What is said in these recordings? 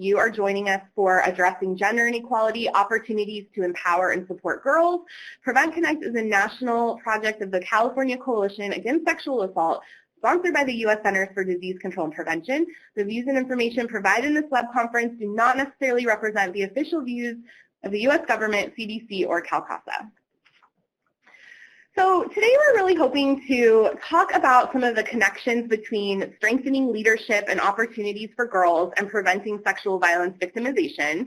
You are joining us for Addressing Gender Inequality, Opportunities to Empower and Support Girls. PreventConnect is a national project of the California Coalition Against Sexual Assault, sponsored by the U.S. Centers for Disease Control and Prevention. The views and information provided in this web conference do not necessarily represent the official views of the U.S. government, CDC, or CalCASA. So today we're really hoping to talk about some of the connections between strengthening leadership and opportunities for girls and preventing sexual violence victimization.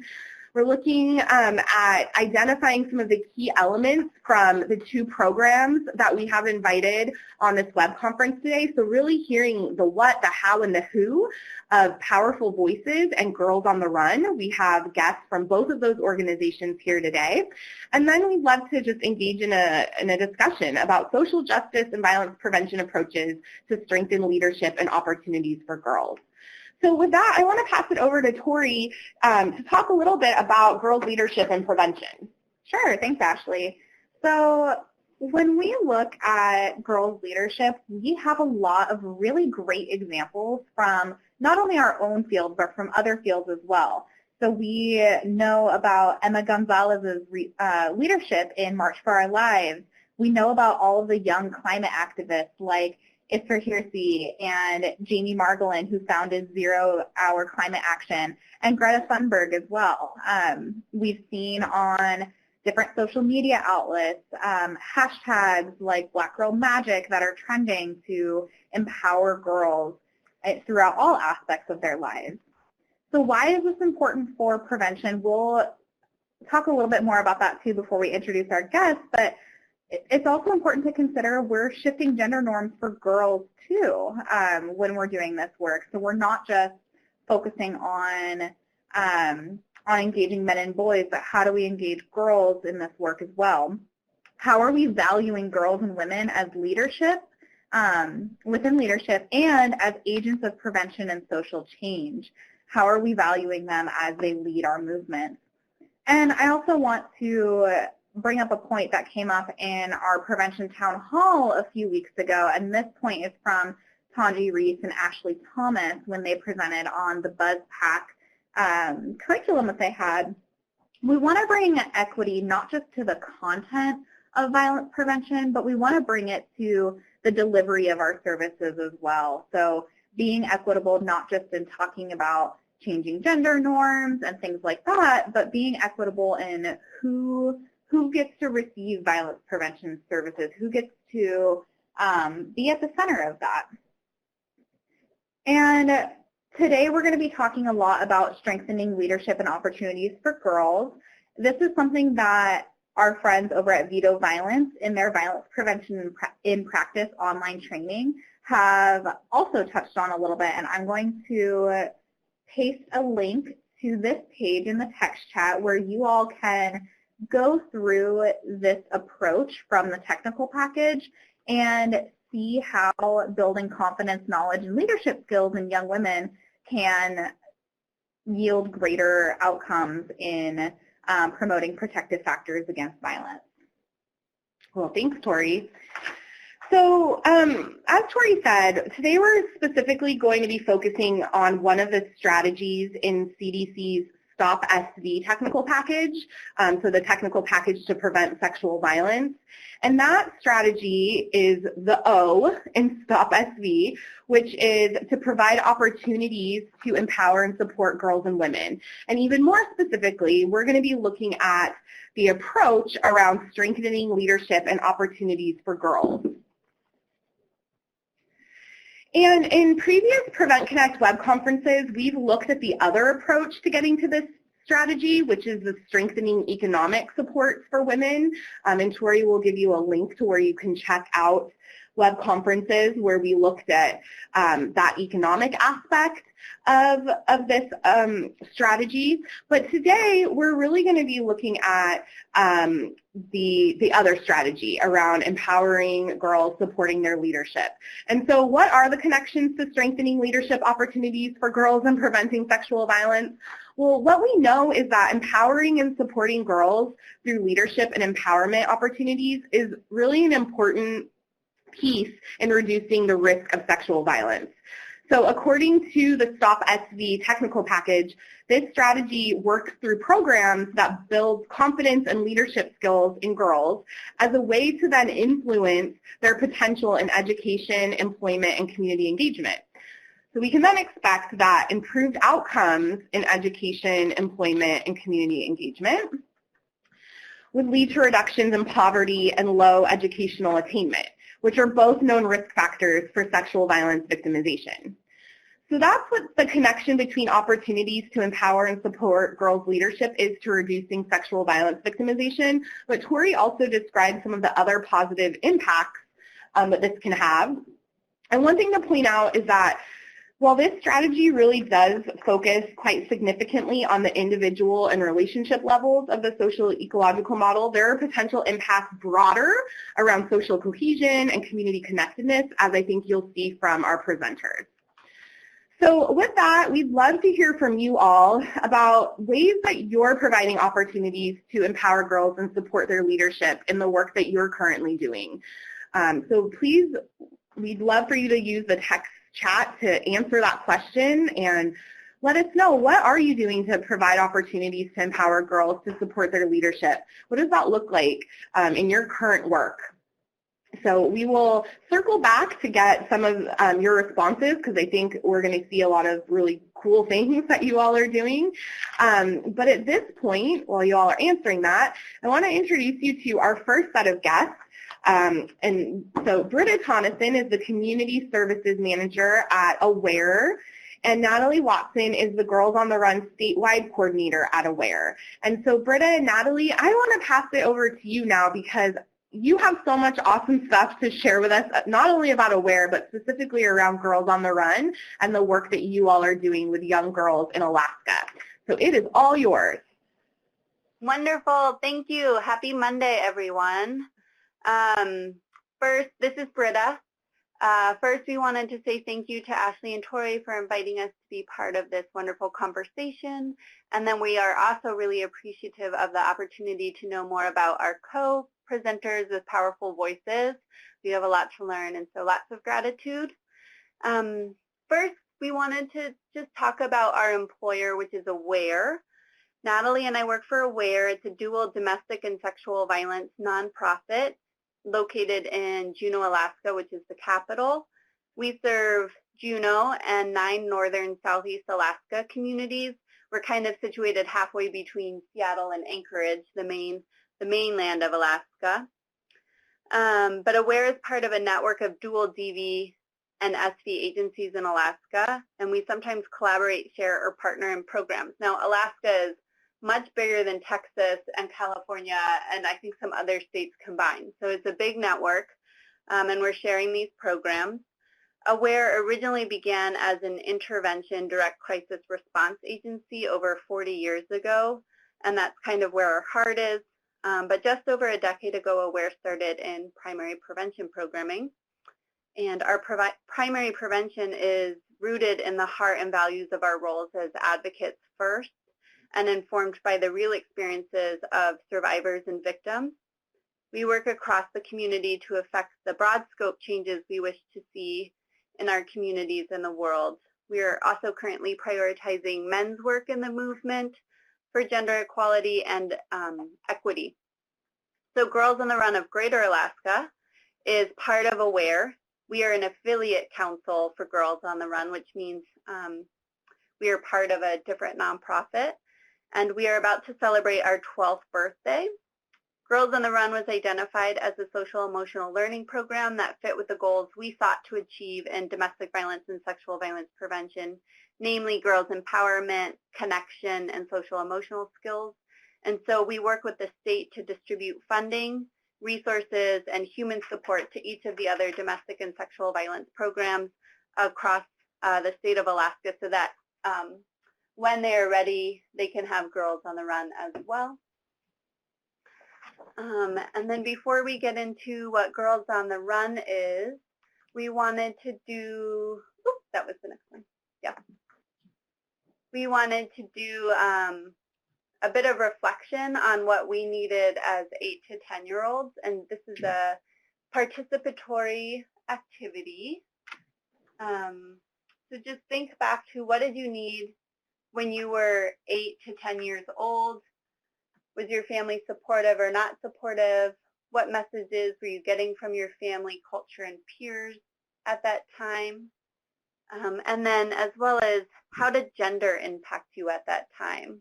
We're looking at identifying some of the key elements from the two programs that we have invited on this web conference today. So really hearing the what, the how, and the who of Powerful Voices and Girls on the Run. We have guests from both of those organizations here today. And then we'd love to just engage in a discussion about social justice and violence prevention approaches to strengthen leadership and opportunities for girls. So with that, I want to pass it over to Tori to talk a little bit about girls' leadership and prevention. Sure, thanks, Ashley. So when we look at girls' leadership, we have a lot of really great examples from not only our own field, but from other fields as well. So we know about Emma Gonzalez's leadership in March for Our Lives. We know about all of the young climate activists like Esther Hirsi and Jamie Margolin, who founded 0 Hour Climate Action, and Greta Thunberg as well. We've seen on different social media outlets hashtags like Black Girl Magic that are trending to empower girls throughout all aspects of their lives. So why is this important for prevention? We'll talk a little bit more about that too before we introduce our guests, but it's also important to consider we're shifting gender norms for girls too when we're doing this work. So we're not just focusing on engaging men and boys, but how do we engage girls in this work as well? How are we valuing girls and women as leadership, within leadership, and as agents of prevention and social change? How are we valuing them as they lead our movements? And I also want to bring up a point that came up in our prevention town hall a few weeks ago, and this point is from Tanji Reese and Ashley Thomas when they presented on the BuzzPack curriculum that they had. We want to bring equity not just to the content of violence prevention, but we want to bring it to the delivery of our services as well. So being equitable not just in talking about changing gender norms and things like that, but being equitable in who gets to receive violence prevention services, who gets to be at the center of that. And today we're going to be talking a lot about strengthening leadership and opportunities for girls. This is something that our friends over at Veto Violence in their Violence Prevention in Practice online training have also touched on a little bit, and I'm going to paste a link to this page in the text chat where you all can go through this approach from the technical package and see how building confidence, knowledge, and leadership skills in young women can yield greater outcomes in promoting protective factors against violence. Well, thanks, Tori. So as Tori said, today we're specifically going to be focusing on one of the strategies in CDC's Stop SV technical package, so the technical package to prevent sexual violence. And that strategy is the O in Stop SV, which is to provide opportunities to empower and support girls and women. And even more specifically, we're going to be looking at the approach around strengthening leadership and opportunities for girls. And in previous PreventConnect web conferences, we've looked at the other approach to getting to this strategy, which is the strengthening economic supports for women. And Tori will give you a link to where you can check out web conferences where we looked at that economic aspect of this strategy. But today, we're really going to be looking at the other strategy around empowering girls, supporting their leadership. And so what are the connections to strengthening leadership opportunities for girls and preventing sexual violence? Well, what we know is that empowering and supporting girls through leadership and empowerment opportunities is really an important piece in reducing the risk of sexual violence. So according to the Stop SV technical package, this strategy works through programs that build confidence and leadership skills in girls as a way to then influence their potential in education, employment, and community engagement. So we can then expect that improved outcomes in education, employment, and community engagement would lead to reductions in poverty and low educational attainment, which are both known risk factors for sexual violence victimization. So that's what the connection between opportunities to empower and support girls' leadership is to reducing sexual violence victimization. But Tori also described some of the other positive impacts that this can have. And one thing to point out is that while this strategy really does focus quite significantly on the individual and relationship levels of the social ecological model, there are potential impacts broader around social cohesion and community connectedness, as I think you'll see from our presenters. So with that, we'd love to hear from you all about ways that you're providing opportunities to empower girls and support their leadership in the work that you're currently doing. So please, we'd love for you to use the text chat to answer that question and let us know, what are you doing to provide opportunities to empower girls to support their leadership? What does that look like in your current work? So we will circle back to get some of your responses, because I think we're going to see a lot of really cool things that you all are doing. But at this point, while you all are answering that, I want to introduce you to our first set of guests. And so Britta Tonneson is the Community Services Manager at AWARE, and Natalie Watson is the Girls on the Run statewide coordinator at AWARE. And so Britta and Natalie, I want to pass it over to you now, because you have so much awesome stuff to share with us, not only about AWARE, but specifically around Girls on the Run and the work that you all are doing with young girls in Alaska. So it is all yours. Wonderful. Thank you. Happy Monday, everyone. First, this is Britta. First, we wanted to say thank you to Ashley and Tori for inviting us to be part of this wonderful conversation. And then we are also really appreciative of the opportunity to know more about our co-presenters with powerful voices. We have a lot to learn, and so lots of gratitude. First, we wanted to just talk about our employer, which is AWARE. Natalie and I work for AWARE. It's a dual domestic and sexual violence nonprofit located in Juneau, Alaska, which is the capital. We serve Juneau and 9 northern southeast Alaska communities. We're kind of situated halfway between Seattle and Anchorage, the mainland of Alaska. But AWARE is part of a network of dual DV and SV agencies in Alaska, and we sometimes collaborate, share, or partner in programs. Now, Alaska is much bigger than Texas and California and I think some other states combined. So it's a big network, and we're sharing these programs. AWARE originally began as an intervention direct crisis response agency over 40 years ago, and that's kind of where our heart is. But just over a decade ago, AWARE started in primary prevention programming. And our primary prevention is rooted in the heart and values of our roles as advocates first, and informed by the real experiences of survivors and victims. We work across the community to affect the broad scope changes we wish to see in our communities and the world. We are also currently prioritizing men's work in the movement for gender equality and equity. So Girls on the Run of Greater Alaska is part of AWARE. We are an affiliate council for Girls on the Run, which means we are part of a different nonprofit. And we are about to celebrate our 12th birthday. Girls on the Run was identified as a social emotional learning program that fit with the goals we sought to achieve in domestic violence and sexual violence prevention, namely girls' empowerment, connection, and social emotional skills. And so we work with the state to distribute funding, resources, and human support to each of the other domestic and sexual violence programs across the state of Alaska, so that when they are ready, they can have Girls on the Run as well. And then before we get into what Girls on the Run is, we wanted to do, that was the next one, yeah. We wanted to do a bit of reflection on what we needed as 8 to 10-year-olds, and this is a participatory activity. So So just think back to, what did you need when you were 8 to 10 years old? Was your family supportive or not supportive? What messages were you getting from your family, culture, and peers at that time? And then as well as, how did gender impact you at that time?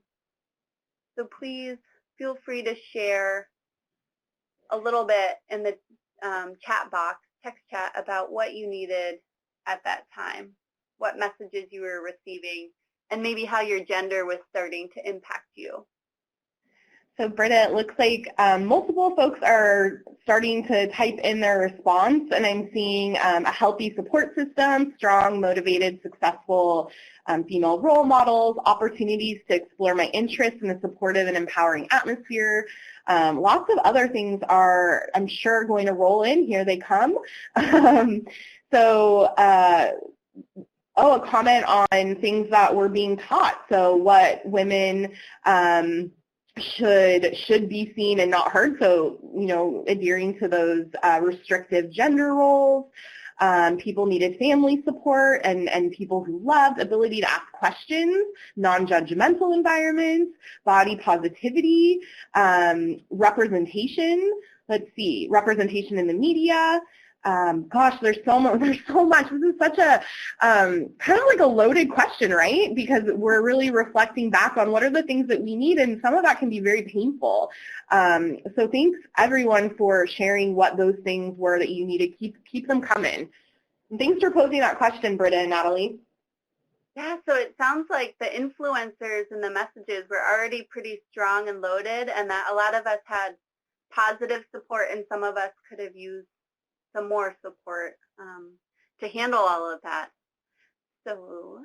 So please feel free to share a little bit in the chat box, text chat, about what you needed at that time, what messages you were receiving, and maybe how your gender was starting to impact you. So Britta, it looks like multiple folks are starting to type in their response, and I'm seeing a healthy support system, strong, motivated, successful female role models, opportunities to explore my interests in a supportive and empowering atmosphere. Lots of other things are, I'm sure, going to roll in. Here they come. A comment on things that were being taught. So what women should be seen and not heard. So, you know, adhering to those restrictive gender roles. People needed family support and people who loved, ability to ask questions, non-judgmental environments, body positivity, representation. Let's see, representation in the media. Gosh, there's so much. This is such a kind of like a loaded question, right? Because we're really reflecting back on what are the things that we need, and some of that can be very painful. So thanks everyone for sharing what those things were that you needed. Keep them coming. And thanks for posing that question, Britta and Natalie. Yeah, so it sounds like the influencers and the messages were already pretty strong and loaded, and that a lot of us had positive support, and some of us could have used some more support to handle all of that. So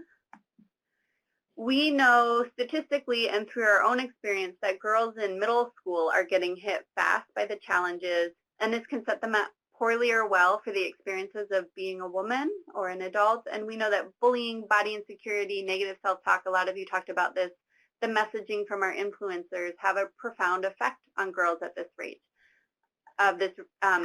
we know statistically and through our own experience that girls in middle school are getting hit fast by the challenges, and this can set them up poorly or well for the experiences of being a woman or an adult. And we know that bullying, body insecurity, negative self-talk, a lot of you talked about this, the messaging from our influencers have a profound effect on girls at this rate. Of this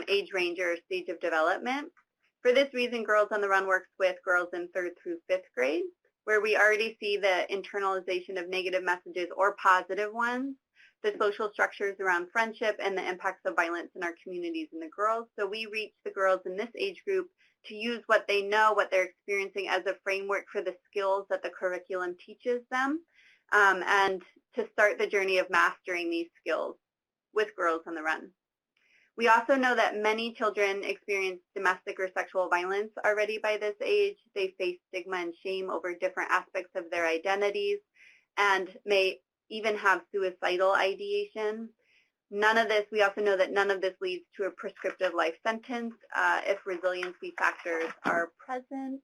age range or stage of development. For this reason, Girls on the Run works with girls in 3rd through 5th grade, where we already see the internalization of negative messages or positive ones, the social structures around friendship, and the impacts of violence in our communities and the girls. So we reach the girls in this age group to use what they know, what they're experiencing, as a framework for the skills that the curriculum teaches them, and to start the journey of mastering these skills with Girls on the Run. We also know that many children experience domestic or sexual violence already by this age. They face stigma and shame over different aspects of their identities and may even have suicidal ideation. We also know that none of this leads to a prescriptive life sentence if resiliency factors are present.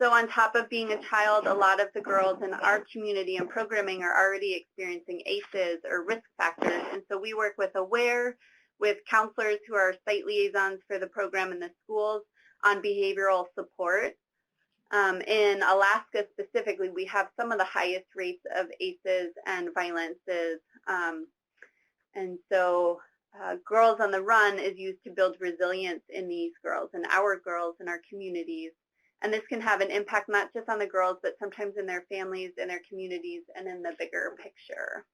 So on top of being a child, a lot of the girls in our community and programming are already experiencing ACEs or risk factors. And so we work with AWARE, with counselors who are site liaisons for the program in the schools on behavioral support. In Alaska specifically, we have some of the highest rates of ACEs and violences. And so Girls on the Run is used to build resilience in these girls and our girls in our communities. And this can have an impact not just on the girls, but sometimes in their families, in their communities, and in the bigger picture.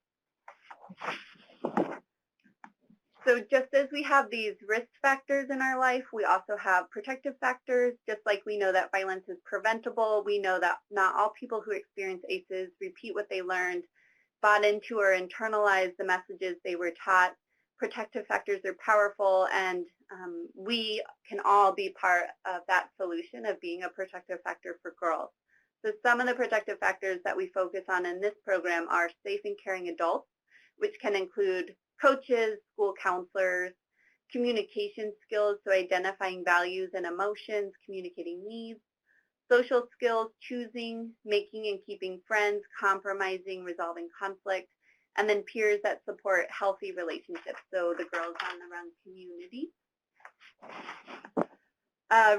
So just as we have these risk factors in our life, we also have protective factors. Just like we know that violence is preventable, we know that not all people who experience ACEs repeat what they learned, bought into or internalized the messages they were taught. Protective factors are powerful, and we can all be part of that solution of being a protective factor for girls. So some of the protective factors that we focus on in this program are safe and caring adults, which can include coaches, school counselors, communication skills, so identifying values and emotions, communicating needs, social skills, choosing, making and keeping friends, compromising, resolving conflict, and then peers that support healthy relationships, so the Girls on the Run community.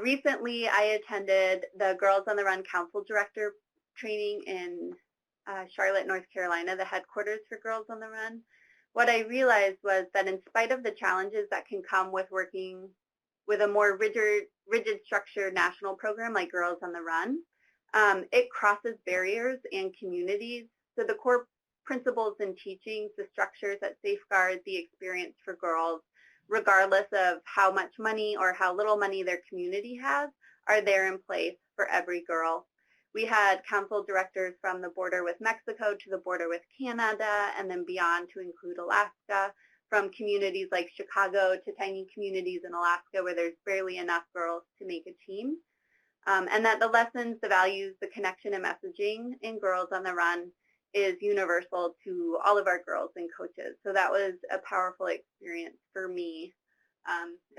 Recently, I attended the Girls on the Run Council Director training in Charlotte, North Carolina, the headquarters for Girls on the Run. What I realized was that in spite of the challenges that can come with working with a more rigid structured national program like Girls on the Run. It crosses barriers and communities. So the core principles and teachings, the structures that safeguard the experience for girls, regardless of how much money or how little money their community has, are there in place for every girl. We had council directors from the border with Mexico to the border with Canada and then beyond to include Alaska, from communities like Chicago to tiny communities in Alaska where there's barely enough girls to make a team. And that the lessons, the values, the connection and messaging in Girls on the Run is universal to all of our girls and coaches. So that was a powerful experience for me,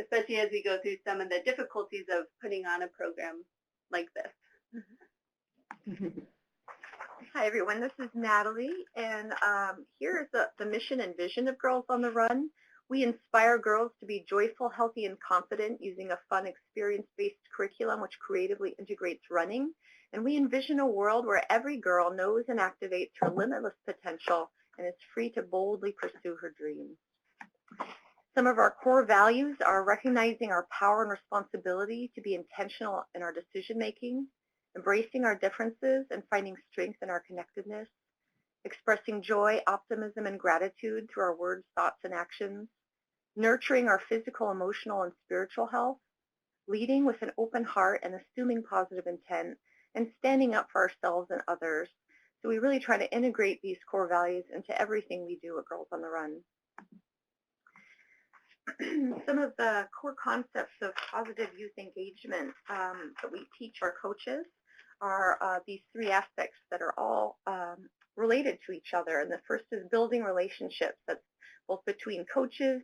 especially as we go through some of the difficulties of putting on a program like this. Hi everyone, this is Natalie, and here is the mission and vision of Girls on the Run. We inspire girls to be joyful, healthy, and confident using a fun, experience-based curriculum which creatively integrates running. And we envision a world where every girl knows and activates her limitless potential and is free to boldly pursue her dreams. Some of our core values are recognizing our power and responsibility to be intentional in our decision-making, embracing our differences and finding strength in our connectedness, expressing joy, optimism, and gratitude through our words, thoughts, and actions, nurturing our physical, emotional, and spiritual health, leading with an open heart and assuming positive intent, and standing up for ourselves and others. So we really try to integrate these core values into everything we do at Girls on the Run. Some of the core concepts of positive youth engagement that we teach our coaches are these three aspects that are all related to each other. And the first is building relationships. That's both between coaches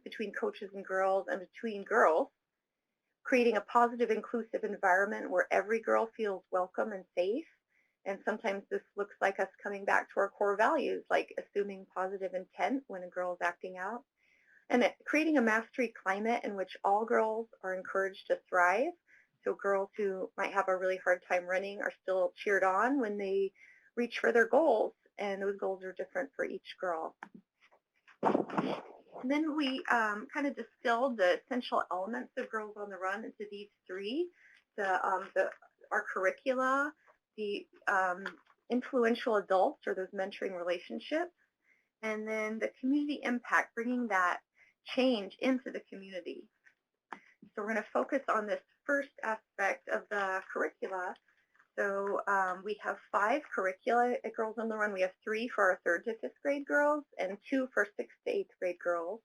and girls, and between girls. Creating a positive, inclusive environment where every girl feels welcome and safe. And sometimes this looks like us coming back to our core values, like assuming positive intent when a girl is acting out. And creating a mastery climate in which all girls are encouraged to thrive. So girls who might have a really hard time running are still cheered on when they reach for their goals. And those goals are different for each girl. And then we kind of distilled the essential elements of Girls on the Run into these three: our curricula, the influential adults, or those mentoring relationships, and then the community impact, bringing that change into the community. So we're going to focus on this first aspect of the curricula. So we have 5 curricula at Girls on the Run. We have 3 for our 3rd to 5th grade girls and 2 for 6th to 8th grade girls.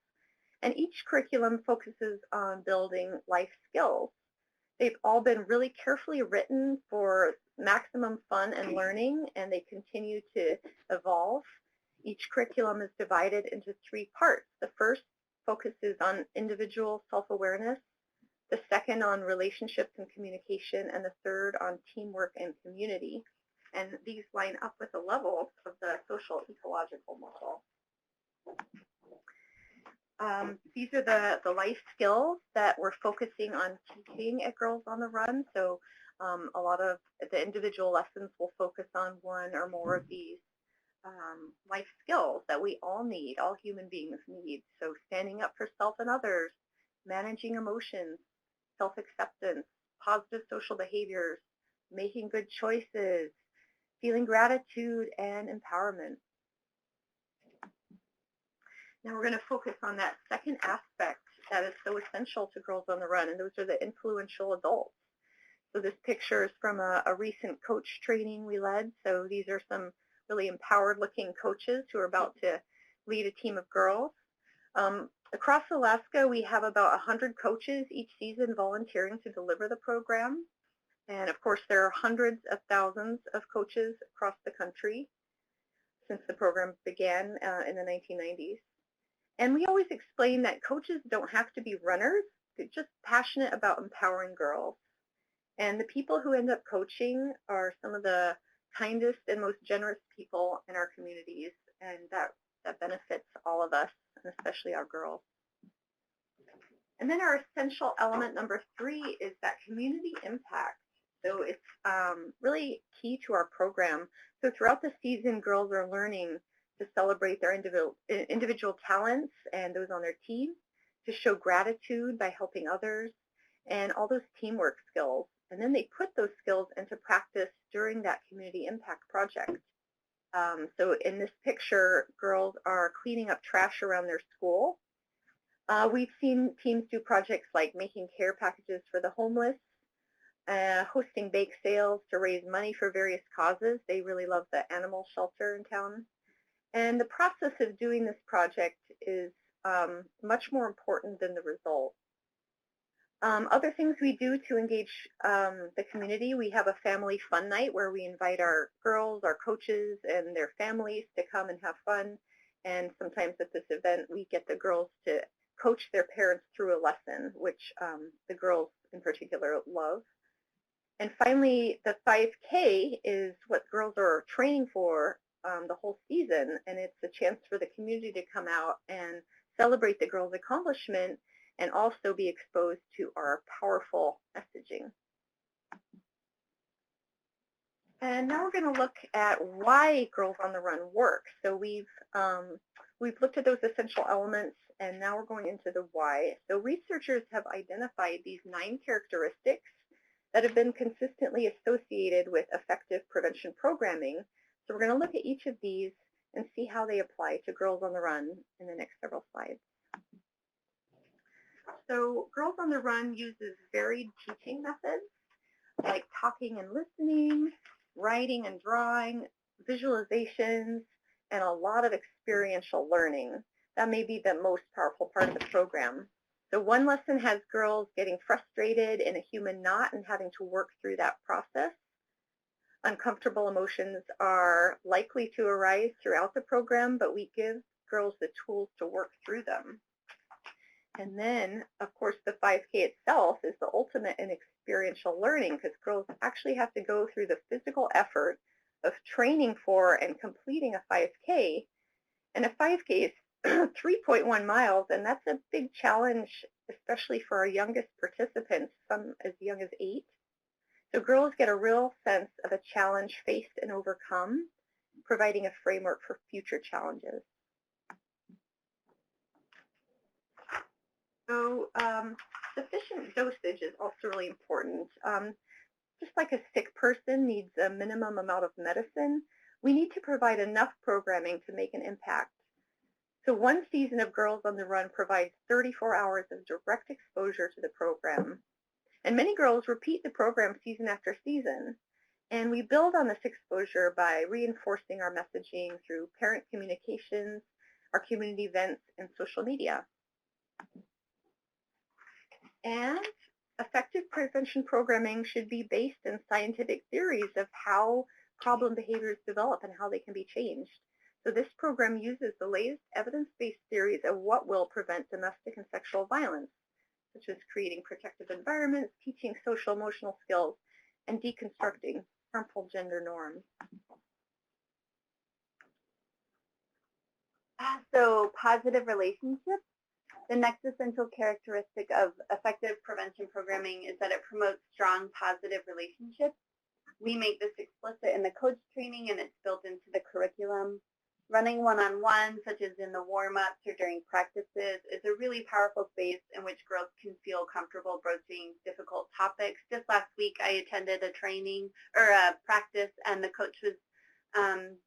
And each curriculum focuses on building life skills. They've all been really carefully written for maximum fun and learning, and they continue to evolve. Each curriculum is divided into 3 parts. The first focuses on individual self-awareness, the second on relationships and communication, and the third on teamwork and community. And these line up with the levels of the social ecological model. These are the life skills that we're focusing on teaching at Girls on the Run. So a lot of the individual lessons will focus on one or more of these life skills that we all need, all human beings need. So standing up for self and others, managing emotions, self-acceptance, positive social behaviors, making good choices, feeling gratitude, and empowerment. Now we're going to focus on that second aspect that is so essential to Girls on the Run, and those are the influential adults. So this picture is from a recent coach training we led. So these are some really empowered looking coaches who are about to lead a team of girls. Across Alaska, we have about 100 coaches each season volunteering to deliver the program. And of course, there are hundreds of thousands of coaches across the country since the program began in the 1990s. And we always explain that coaches don't have to be runners, they're just passionate about empowering girls. And the people who end up coaching are some of the kindest and most generous people in our communities, and that benefits all of us, and especially our girls. And then our essential element number 3 is that community impact. So it's really key to our program. So throughout the season, girls are learning to celebrate their individual talents and those on their team, to show gratitude by helping others, and all those teamwork skills. And then they put those skills into practice during that community impact project. So in this picture, girls are cleaning up trash around their school. We've seen teams do projects like making care packages for the homeless, hosting bake sales to raise money for various causes. They really love the animal shelter in town. And the process of doing this project is much more important than the result. Other things we do to engage the community, we have a family fun night where we invite our girls, our coaches, and their families to come and have fun. And sometimes at this event, we get the girls to coach their parents through a lesson, which the girls in particular love. And finally, the 5K is what girls are training for the whole season, and it's a chance for the community to come out and celebrate the girls' accomplishment and also be exposed to our powerful messaging. And now we're going to look at why Girls on the Run work. So we've looked at those essential elements, and now we're going into the why. So researchers have identified these 9 characteristics that have been consistently associated with effective prevention programming. So we're going to look at each of these and see how they apply to Girls on the Run in the next several slides. So Girls on the Run uses varied teaching methods like talking and listening, writing and drawing, visualizations, and a lot of experiential learning. That may be the most powerful part of the program. So one lesson has girls getting frustrated in a human knot and having to work through that process. Uncomfortable emotions are likely to arise throughout the program, but we give girls the tools to work through them. And then, of course, the 5K itself is the ultimate in experiential learning because girls actually have to go through the physical effort of training for and completing a 5K. And a 5K is 3.1 miles, and that's a big challenge, especially for our youngest participants, some as young as 8. So girls get a real sense of a challenge faced and overcome, providing a framework for future challenges. So sufficient dosage is also really important. Just like a sick person needs a minimum amount of medicine, we need to provide enough programming to make an impact. So one season of Girls on the Run provides 34 hours of direct exposure to the program. And many girls repeat the program season after season. And we build on this exposure by reinforcing our messaging through parent communications, our community events, and social media. And effective prevention programming should be based in scientific theories of how problem behaviors develop and how they can be changed. So this program uses the latest evidence-based theories of what will prevent domestic and sexual violence, such as creating protective environments, teaching social emotional skills, and deconstructing harmful gender norms. So positive relationships. The next essential characteristic of effective prevention programming is that it promotes strong positive relationships. We make this explicit in the coach training and it's built into the curriculum. Running one-on-one, such as in the warm-ups or during practices, is a really powerful space in which girls can feel comfortable broaching difficult topics. Just last week, I attended a training or a practice, and the coach was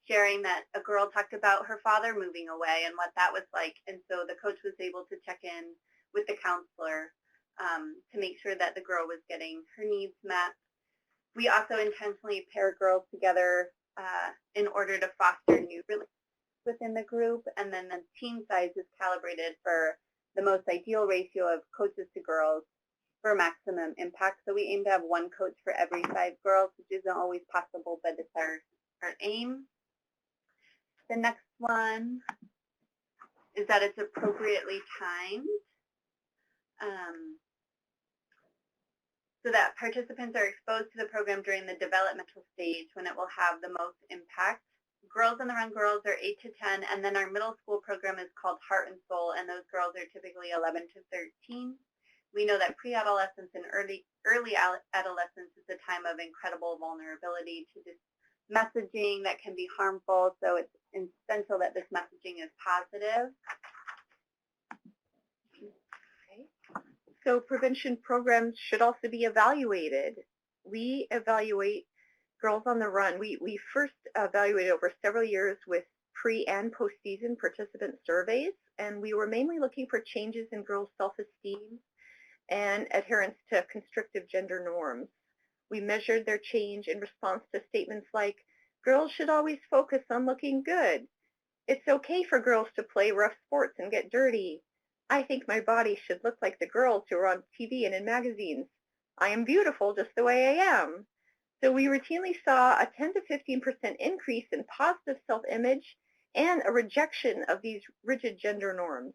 sharing that a girl talked about her father moving away and what that was like. And so the coach was able to check in with the counselor to make sure that the girl was getting her needs met. We also intentionally pair girls together in order to foster new relationships within the group, and then the team size is calibrated for the most ideal ratio of coaches to girls for maximum impact. So we aim to have one coach for every 5 girls, which isn't always possible, but it's our aim. The next one is that it's appropriately timed so that participants are exposed to the program during the developmental stage when it will have the most impact. Girls on the Run girls are 8 to 10, and then our middle school program is called Heart and Soul, and those girls are typically 11 to 13. We know that pre-adolescence and early adolescence is a time of incredible vulnerability to this messaging that can be harmful, so it's essential that this messaging is positive. Okay. So prevention programs should also be evaluated. We evaluate Girls on the Run. We first evaluated over several years with pre- and post-season participant surveys, and we were mainly looking for changes in girls' self-esteem and adherence to constrictive gender norms. We measured their change in response to statements like, girls should always focus on looking good. It's okay for girls to play rough sports and get dirty. I think my body should look like the girls who are on TV and in magazines. I am beautiful just the way I am. So we routinely saw a 10 to 15% increase in positive self-image and a rejection of these rigid gender norms.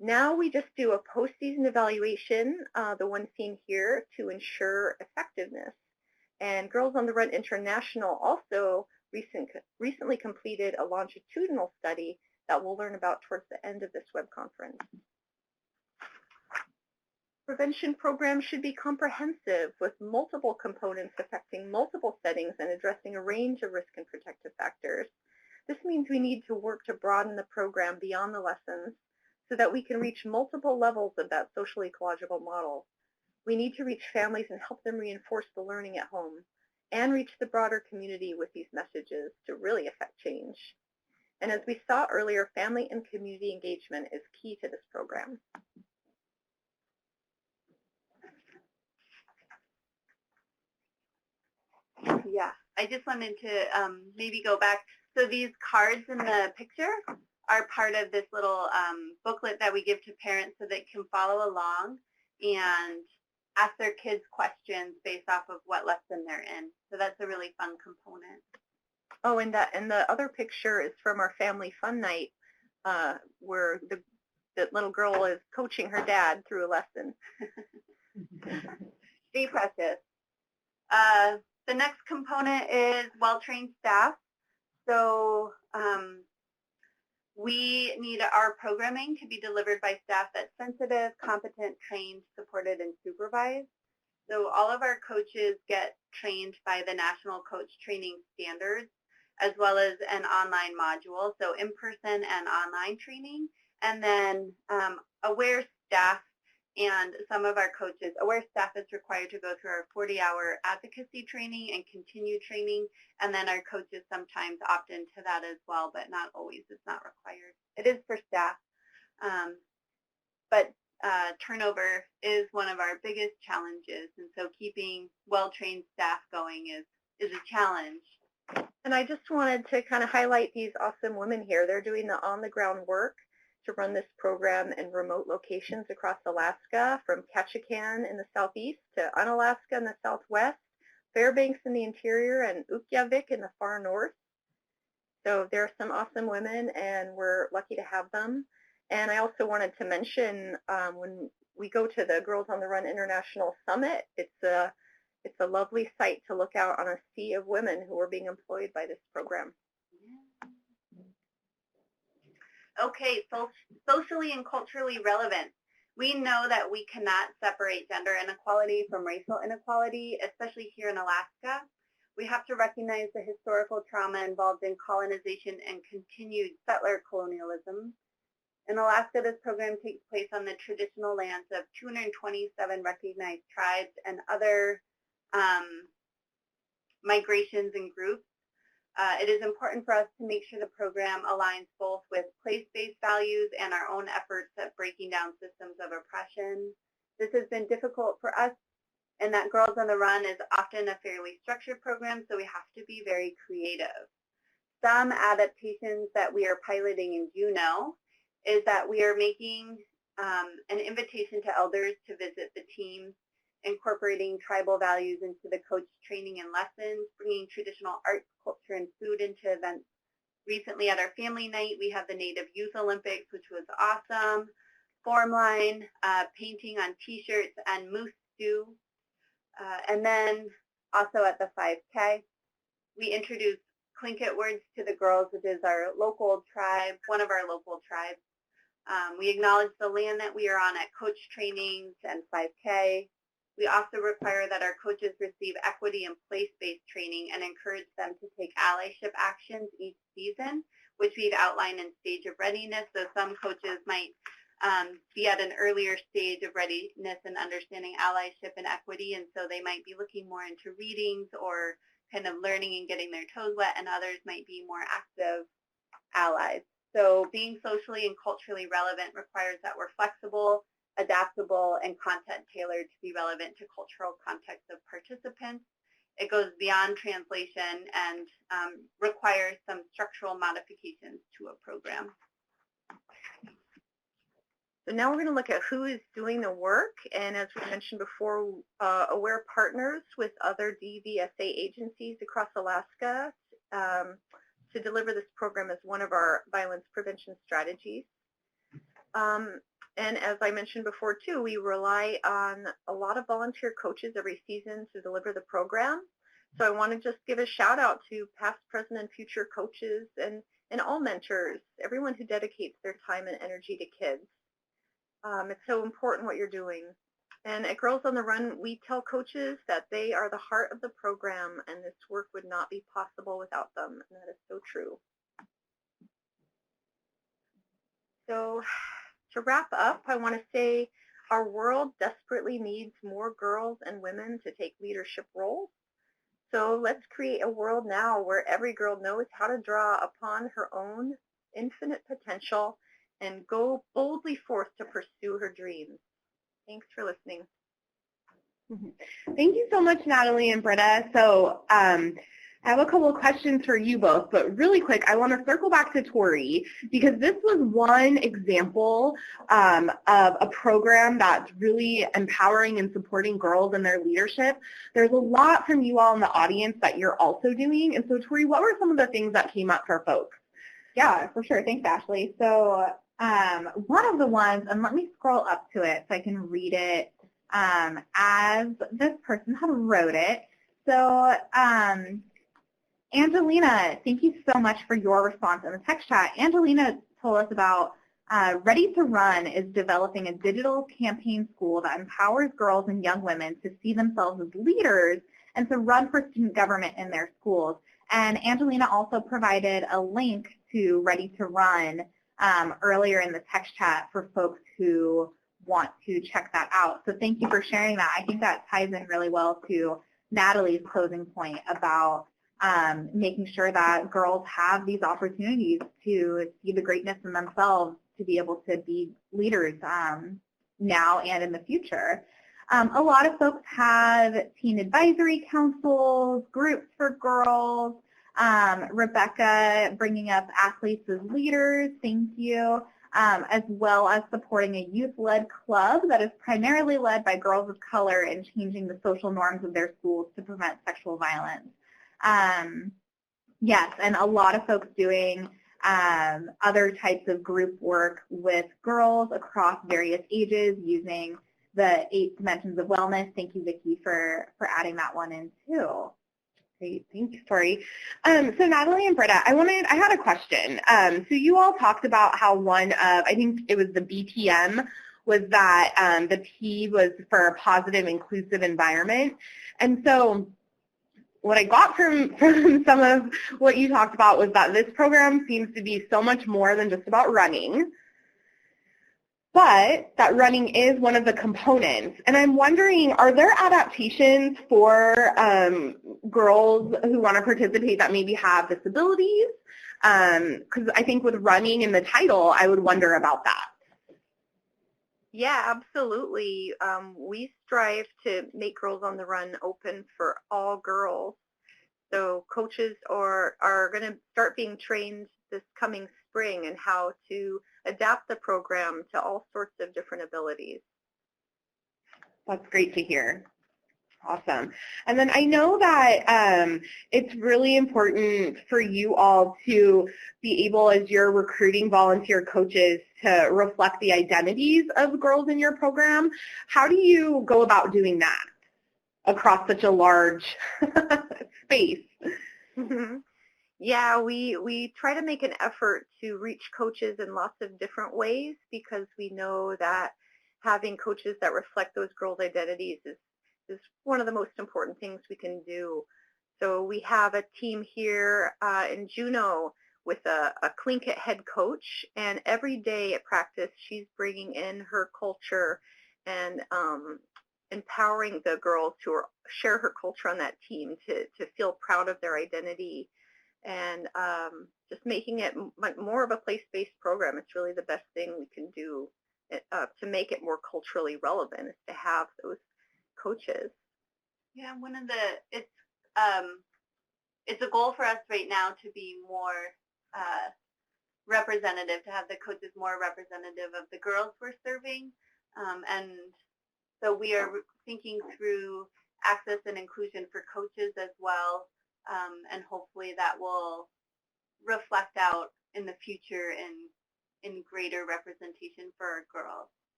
Now we just do a post-season evaluation, the one seen here, to ensure effectiveness. And Girls on the Run International also recently completed a longitudinal study that we'll learn about towards the end of this web conference. Prevention programs should be comprehensive with multiple components affecting multiple settings and addressing a range of risk and protective factors. This means we need to work to broaden the program beyond the lessons so that we can reach multiple levels of that social ecological model. We need to reach families and help them reinforce the learning at home and reach the broader community with these messages to really affect change. And as we saw earlier, family and community engagement is key to this program. Yeah, I just wanted to maybe go back. So these cards in the picture are part of this little booklet that we give to parents so they can follow along and ask their kids questions based off of what lesson they're in. So that's a really fun component. Oh, and the other picture is from our family fun night where the little girl is coaching her dad through a lesson. Stay precious. The next component is well-trained staff. So we need our programming to be delivered by staff that's sensitive, competent, trained, supported, and supervised. So all of our coaches get trained by the National Coach Training Standards, as well as an online module, so in-person and online training. And then aware staff and some of our coaches, aware staff is required to go through our 40-hour advocacy training and continue training, and then our coaches sometimes opt into that as well, but not always. It's not required. It is for staff, but turnover is one of our biggest challenges, and so keeping well-trained staff going is a challenge. And I just wanted to kind of highlight these awesome women here. They're doing the on-the-ground work to run this program in remote locations across Alaska, from Ketchikan in the southeast to Unalaska in the southwest, Fairbanks in the interior, and Utqiagvik in the far north. So there are some awesome women, and we're lucky to have them. And I also wanted to mention when we go to the Girls on the Run International Summit, it's a lovely sight to look out on a sea of women who are being employed by this program. Okay, so socially and culturally relevant. We know that we cannot separate gender inequality from racial inequality, especially here in Alaska. We have to recognize the historical trauma involved in colonization and continued settler colonialism. In Alaska, this program takes place on the traditional lands of 227 recognized tribes and other migrations and groups. It is important for us to make sure the program aligns both with place-based values and our own efforts at breaking down systems of oppression. This has been difficult for us, and that Girls on the Run is often a fairly structured program, so we have to be very creative. Some adaptations that we are piloting in Juneau is that we are making an invitation to elders to visit the teams, incorporating tribal values into the coach training and lessons, bringing traditional arts, culture, and food into events. Recently at our family night, we had the Native Youth Olympics, which was awesome, form line, painting on t-shirts, and moose stew. And then also at the 5K, we introduced Tlingit words to the girls, which is our local tribe, one of our local tribes. We acknowledge the land that we are on at coach trainings and 5K. We also require that our coaches receive equity and place-based training and encourage them to take allyship actions each season, which we've outlined in stage of readiness. So some coaches might be at an earlier stage of readiness and understanding allyship and equity, and so they might be looking more into readings or kind of learning and getting their toes wet, and others might be more active allies. So being socially and culturally relevant requires that we're flexible, adaptable, and content tailored to be relevant to cultural context of participants. It goes beyond translation and requires some structural modifications to a program. So now we're going to look at who is doing the work, and as we mentioned before, Aware partners with other DVSA agencies across Alaska to deliver this program as one of our violence prevention strategies. And as I mentioned before too, we rely on a lot of volunteer coaches every season to deliver the program. So I want to just give a shout out to past, present, and future coaches and all mentors, everyone who dedicates their time and energy to kids. It's so important what you're doing. And at Girls on the Run, we tell coaches that they are the heart of the program, and this work would not be possible without them, and that is so true. So to wrap up, I want to say our world desperately needs more girls and women to take leadership roles. So let's create a world now where every girl knows how to draw upon her own infinite potential and go boldly forth to pursue her dreams. Thanks for listening. Thank you so much, Natalie and Britta. So I have a couple of questions for you both, but really quick, I want to circle back to Tori because this was one example of a program that's really empowering and supporting girls in their leadership. There's a lot from you all in the audience that you're also doing. And so, Tori, what were some of the things that came up for folks? Yeah, for sure. Thanks, Ashley. So one of the ones, and let me scroll up to it so I can read it as this person had wrote it. So Angelina, thank you so much for your response in the text chat. Angelina told us about Ready to Run is developing a digital campaign school that empowers girls and young women to see themselves as leaders and to run for student government in their schools. And Angelina also provided a link to Ready to Run earlier in the text chat for folks who want to check that out. So thank you for sharing that. I think that ties in really well to Natalie's closing point about making sure that girls have these opportunities to see the greatness in themselves to be able to be leaders now and in the future. A lot of folks have teen advisory councils, groups for girls. Rebecca bringing up athletes as leaders, thank you, as well as supporting a youth-led club that is primarily led by girls of color and changing the social norms of their schools to prevent sexual violence. Yes, and a lot of folks doing other types of group work with girls across various ages using the 8 dimensions of wellness. Thank you, Vicki, for adding that one in too. Great, thanks, Tori. So Natalie and Britta, I had a question. So you all talked about how one of, I think it was the BPM, was that the P was for a positive, inclusive environment. And so what I got from some of what you talked about was that this program seems to be so much more than just about running, but that running is one of the components. And I'm wondering, are there adaptations for girls who want to participate that maybe have disabilities? Because I think with running in the title, I would wonder about that. Yeah, absolutely. We strive to make Girls on the Run open for all girls. So coaches are going to start being trained this coming spring in how to adapt the program to all sorts of different abilities. That's great to hear. Awesome. And then I know that it's really important for you all to be able, as you're recruiting volunteer coaches, to reflect the identities of girls in your program. How do you go about doing that across such a large space? Mm-hmm. Yeah, we try to make an effort to reach coaches in lots of different ways because we know that having coaches that reflect those girls' identities is one of the most important things we can do. So we have a team here in Juneau with a clean kit head coach, and every day at practice she's bringing in her culture and empowering the girls to share her culture on that team to feel proud of their identity, and just making it more of a place-based program. It's really the best thing we can do to make it more culturally relevant, is to have those coaches. Yeah, it's a goal for us right now to be more representative, to have the coaches more representative of the girls we're serving, and so we are thinking through access and inclusion for coaches as well, and hopefully that will reflect out in the future in greater representation for our girls.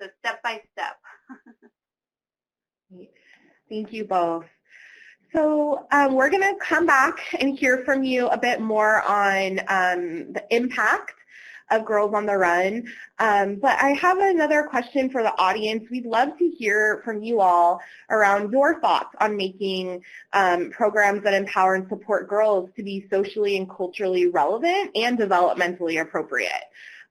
So step by step. Thank you both. So we're going to come back and hear from you a bit more on the impact of Girls on the Run. But I have another question for the audience. We'd love to hear from you all around your thoughts on making programs that empower and support girls to be socially and culturally relevant and developmentally appropriate.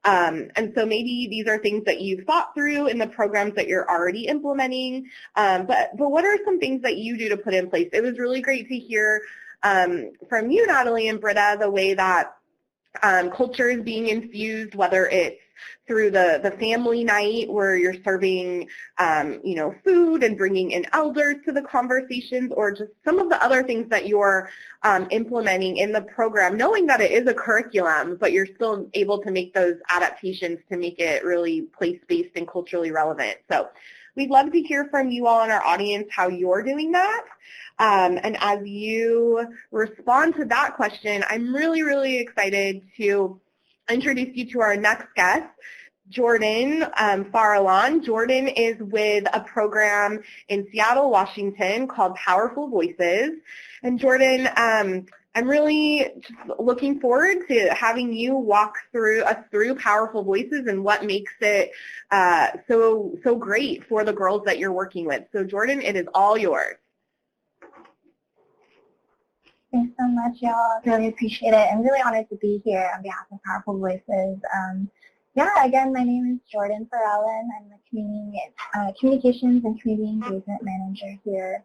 And so maybe these are things that you've thought through in the programs that you're already implementing, but what are some things that you do to put in place? It was really great to hear from you, Natalie and Britta, the way that culture is being infused, whether it's through the family night where you're serving, food and bringing in elders to the conversations, or just some of the other things that you're implementing in the program, knowing that it is a curriculum, but you're still able to make those adaptations to make it really place-based and culturally relevant. So we'd love to hear from you all in our audience how you're doing that. And as you respond to that question, I'm really, really excited to introduce you to our next guest, Jordan Farallon. Jordan is with a program in Seattle, Washington called Powerful Voices. And Jordan, I'm really just looking forward to having you walk us through Powerful Voices and what makes it so great for the girls that you're working with. So Jordan, it is all yours. Thanks so much, y'all. Really appreciate it. I'm really honored to be here on behalf of Powerful Voices. Again, my name is Jordan Farallon. I'm the Communications and Community Engagement Manager here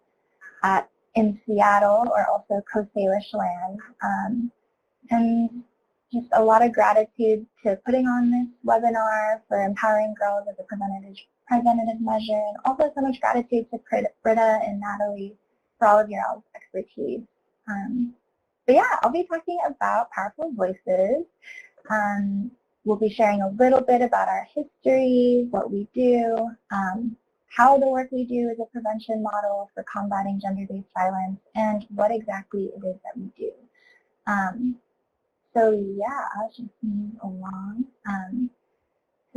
in Seattle, or also Coast Salish land. And just a lot of gratitude to putting on this webinar for empowering girls as a preventative measure, and also so much gratitude to Britta and Natalie for all of your expertise. I'll be talking about Powerful Voices. We'll be sharing a little bit about our history, what we do, how the work we do is a prevention model for combating gender-based violence, and what exactly it is that we do. I'll just move along.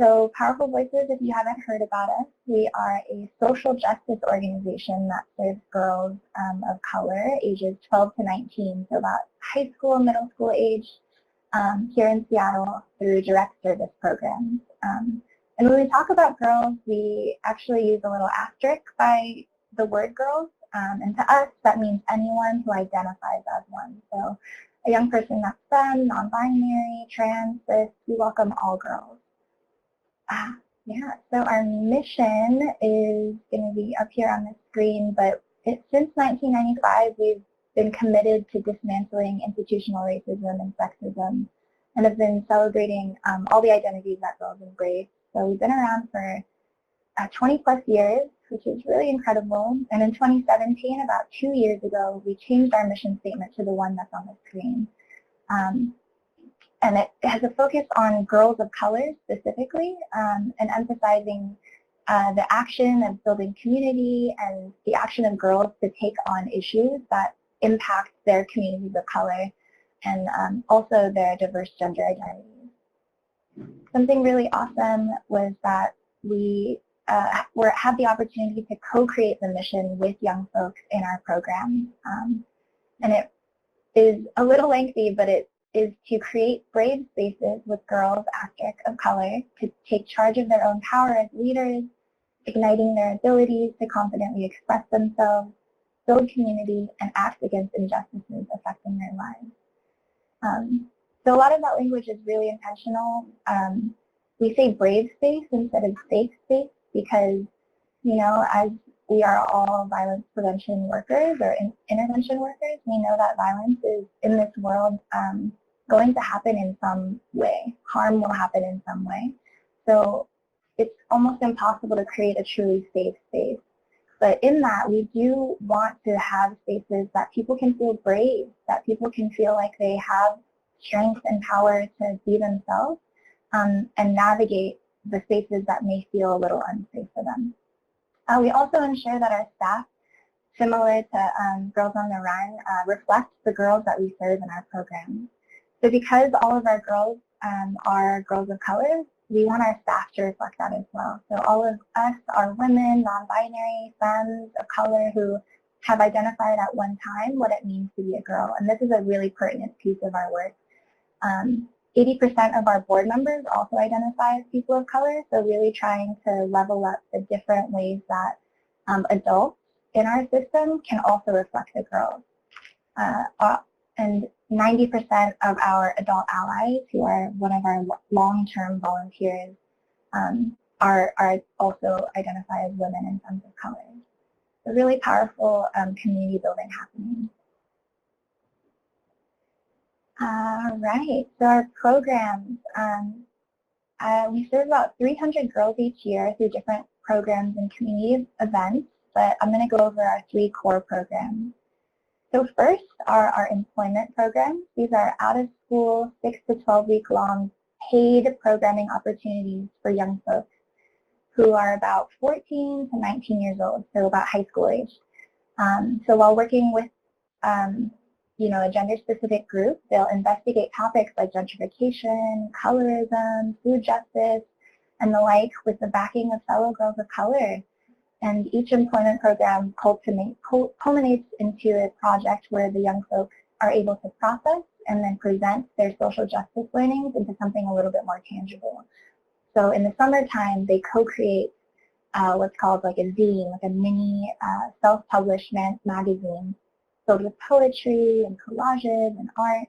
So Powerful Voices, if you haven't heard about us, we are a social justice organization that serves girls of color, ages 12 to 19, so about high school, middle school age, here in Seattle through direct service programs. And when we talk about girls, we actually use a little asterisk by the word girls, and to us that means anyone who identifies as one. So a young person that's femme, non-binary, trans, cis, we welcome all girls. So our mission is going to be up here on the screen, but since 1995 we've been committed to dismantling institutional racism and sexism, and have been celebrating all the identities that girls embrace. So we've been around for 20 plus years, which is really incredible. And in 2017, about 2 years ago, we changed our mission statement to the one that's on the screen. And it has a focus on girls of color specifically, and emphasizing the action of building community and the action of girls to take on issues that impact their communities of color and also their diverse gender identities. Something really awesome was that we had the opportunity to co-create the mission with young folks in our program. And it is a little lengthy, but it is to create brave spaces with girls of color to take charge of their own power as leaders, igniting their abilities to confidently express themselves, build community, and act against injustices affecting their lives. So a lot of that language is really intentional. We say brave space instead of safe space because, you know, as we are all violence prevention workers or intervention workers, we know that violence is in this world going to happen in some way. Harm will happen in some way. So it's almost impossible to create a truly safe space. But in that, we do want to have spaces that people can feel brave, that people can feel like they have strength and power to be themselves and navigate the spaces that may feel a little unsafe for them. We also ensure that our staff, similar to Girls on the Run, reflect the girls that we serve in our program. So because all of our girls are girls of color, we want our staff to reflect that as well. So all of us are women, non-binary, femmes of color who have identified at one time what it means to be a girl. And this is a really pertinent piece of our work. 80% of our board members also identify as people of color, so really trying to level up the different ways that adults in our system can also reflect the girls. And 90% of our adult allies, who are one of our long-term volunteers, are also identify as women and femmes of color. A really powerful community building happening. All right, so our programs, we serve about 300 girls each year through different programs and community events, but I'm going to go over our 3 core programs. So first are our employment programs. These are out-of-school, 6 to 12-week long paid programming opportunities for young folks who are about 14 to 19 years old, so about high school age. So while working with you know, a gender-specific group, they'll investigate topics like gentrification, colorism, food justice, and the like with the backing of fellow girls of color. And each employment program culminates into a project where the young folks are able to process and then present their social justice learnings into something a little bit more tangible. So in the summertime, they co-create what's called like a zine, like a mini self-published magazine filled with poetry and collages and art.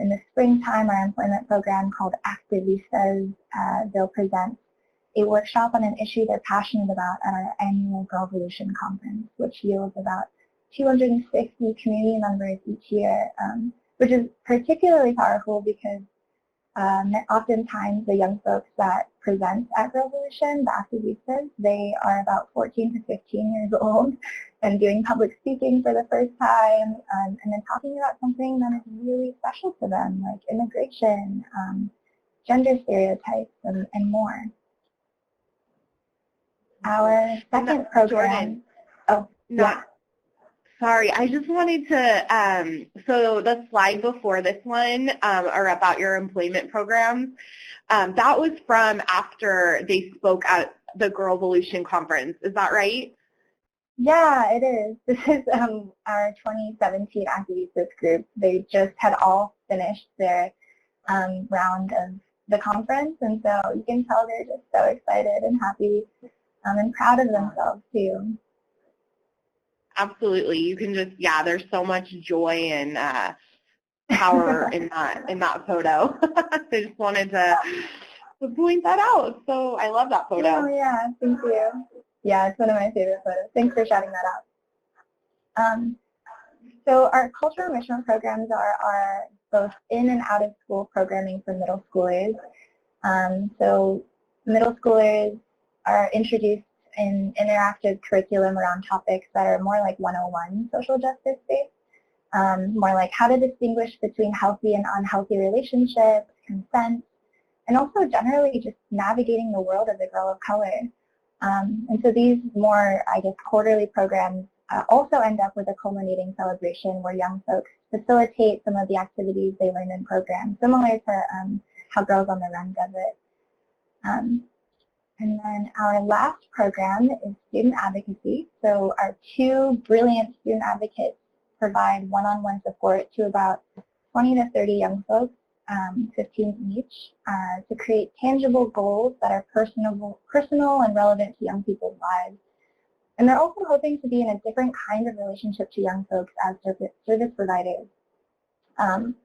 In the springtime, our employment program called Activistas, they'll present a workshop on an issue they're passionate about at our annual Girlvolution conference, which yields about 260 community members each year, which is particularly powerful because oftentimes the young folks that present at Girlvolution, the Activistas, they are about 14 to 15 years old and doing public speaking for the first time, and then talking about something that is really special to them, like immigration, gender stereotypes, and more. Our second program. Jordan, oh, yeah. Sorry, I just wanted to, so the slide before this one are about your employment programs. That was from after they spoke at the Girlvolution conference. Is that right? Yeah, it is. This is our 2017 Activistas group. They just had all finished their round of the conference, and so you can tell they're just so excited and happy and proud of themselves too. Absolutely. You can just, yeah, there's so much joy and power in that photo. I just wanted to point that out. So I love that photo. Oh, yeah, thank you. Yeah, it's one of my favorite photos. Thanks for shouting that out. So our cultural enrichment programs are both in and out of school programming for middle schoolers. So middle schoolers are introduced in interactive curriculum around topics that are more like 101 social justice based, more like how to distinguish between healthy and unhealthy relationships, consent, and also generally just navigating the world as a girl of color. And so these more, I guess, quarterly programs also end up with a culminating celebration where young folks facilitate some of the activities they learned in programs, similar to how Girls on the Run does it. And then our last program is student advocacy. So our 2 brilliant student advocates provide one-on-one support to about 20 to 30 young folks, 15 each, to create tangible goals that are personal and relevant to young people's lives. And they're also hoping to be in a different kind of relationship to young folks as service providers.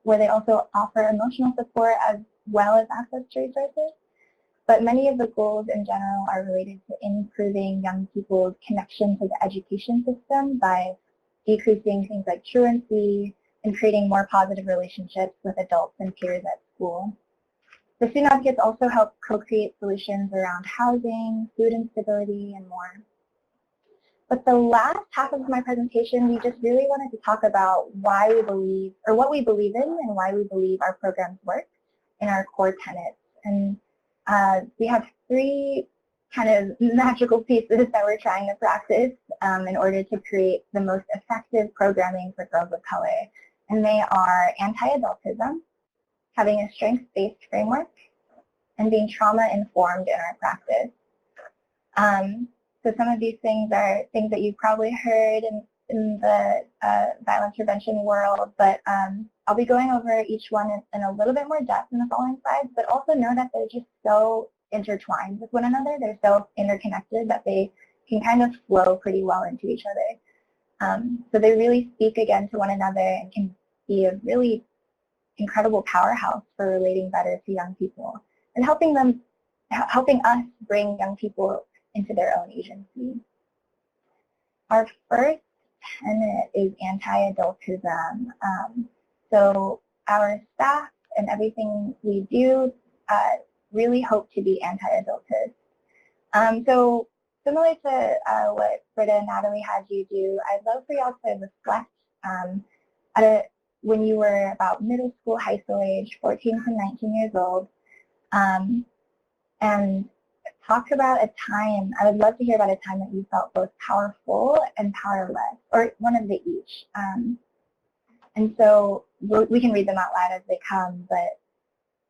where they also offer emotional support as well as access to resources. But many of the goals in general are related to improving young people's connection to the education system by decreasing things like truancy and creating more positive relationships with adults and peers at school. The student advocates also help co-create solutions around housing, food instability, and more. But the last half of my presentation, we just really wanted to talk about why we believe, or what we believe in and why we believe our programs work and our core tenets. And we have three kind of magical pieces that we're trying to practice in order to create the most effective programming for girls of color. And they are anti-adultism, having a strengths-based framework, and being trauma-informed in our practice. So some of these things are things that you've probably heard in the violence prevention world, but I'll be going over each one in a little bit more depth in the following slides, but also know that they're just so intertwined with one another. They're so interconnected that they can kind of flow pretty well into each other. So they really speak again to one another and can be a really incredible powerhouse for relating better to young people and helping us bring young people into their own agency. Our first tenet is anti-adultism. So our staff and everything we do really hope to be anti-adultist. So similar to what Britta and Natalie had you do, I'd love for y'all to reflect when you were about middle school, high school age, 14 to 19 years old, and talk about a time. I would love to hear about a time that you felt both powerful and powerless, or one of the each. And so we can read them out loud as they come,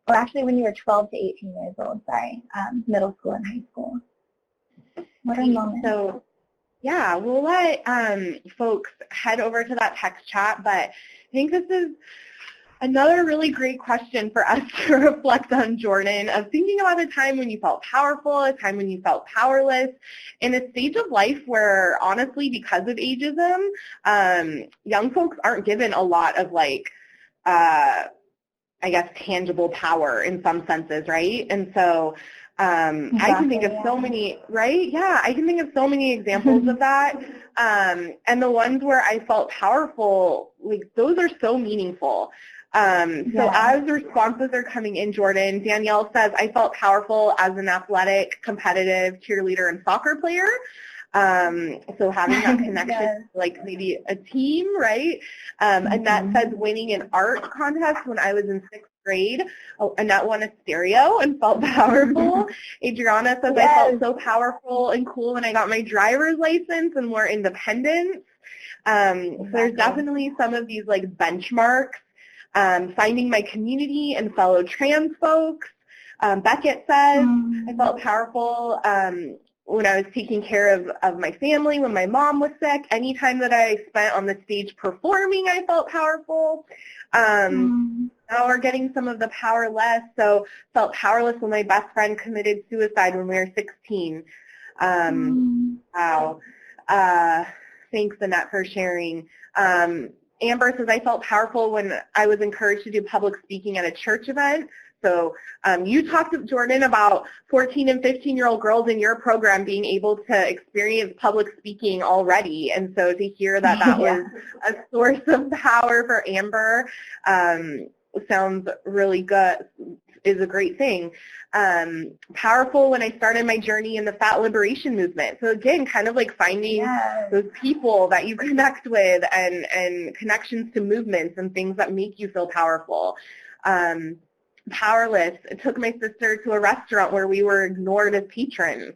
or actually when you were 12 to 18 years old, sorry, middle school and high school. What are moments? So, yeah, we'll let folks head over to that text chat, but I think this is another really great question for us to reflect on, Jordan, of thinking about a time when you felt powerful, a time when you felt powerless, in a stage of life where, honestly, because of ageism, young folks aren't given a lot of, like, I guess, tangible power in some senses, right? And so exactly, I can think of so many, right? Yeah, I can think of so many examples of that. And the ones where I felt powerful, like, those are so meaningful. So as the responses are coming in, Jordan, Danielle says, I felt powerful as an athletic, competitive cheerleader and soccer player. So having that connection, like maybe a team, right? Annette says winning an art contest when I was in 6th grade. Oh, Annette won a stereo and felt powerful. Adriana says, I felt so powerful and cool when I got my driver's license and more independence. So there's definitely some of these like benchmarks. Finding my community and fellow trans folks. Beckett says, I felt powerful when I was taking care of my family, when my mom was sick. Anytime that I spent on the stage performing, I felt powerful. Now we're getting some of the powerless. So felt powerless when my best friend committed suicide when we were 16. Wow. Thanks, Annette, for sharing. Amber says, I felt powerful when I was encouraged to do public speaking at a church event. So you talked to Jordan about 14 and 15-year-old girls in your program being able to experience public speaking already. And so to hear that that was a source of power for Amber sounds really good, is a great thing. Powerful when I started my journey in the fat liberation movement. So again, kind of like finding those people that you connect with and connections to movements and things that make you feel powerful. Powerless. It took my sister to a restaurant where we were ignored as patrons.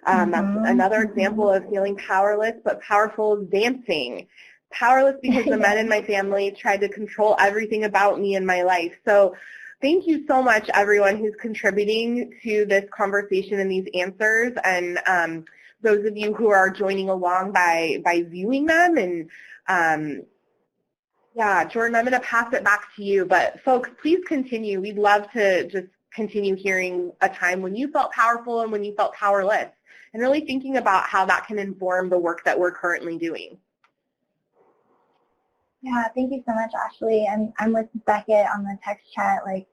That's another example of feeling powerless, but powerful is dancing. Powerless because the men in my family tried to control everything about me in my life. So thank you so much, everyone who's contributing to this conversation and these answers, and those of you who are joining along by viewing them. And yeah, Jordan, I'm going to pass it back to you, but folks, please continue. We'd love to just continue hearing a time when you felt powerful and when you felt powerless, and really thinking about how that can inform the work that we're currently doing. Yeah, thank you so much, Ashley. I'm with Beckett on the text chat. Like,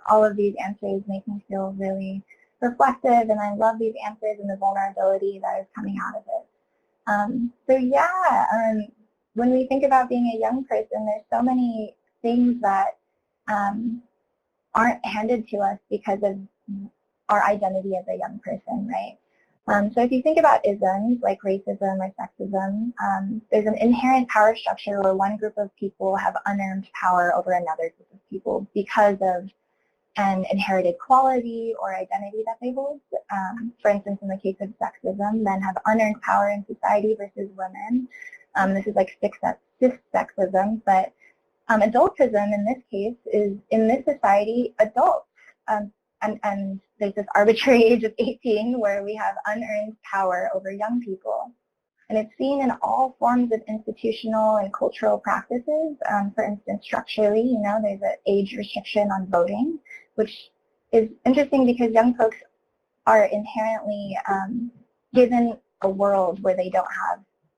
all of these answers make me feel really reflective, and I love these answers and the vulnerability that is coming out of it. So yeah, when we think about being a young person, there's so many things that aren't handed to us because of our identity as a young person, right? So if you think about isms like racism or sexism, there's an inherent power structure where one group of people have unearned power over another group of people because of an inherited quality or identity that they hold. For instance, in the case of sexism, men have unearned power in society versus women. This is like cis-sexism, but adultism in this case is, in this society, adults. And there's this arbitrary age of 18 where we have unearned power over young people. And it's seen in all forms of institutional and cultural practices. For instance, structurally, you know, there's an age restriction on voting, which is interesting because young folks are inherently given a world where they don't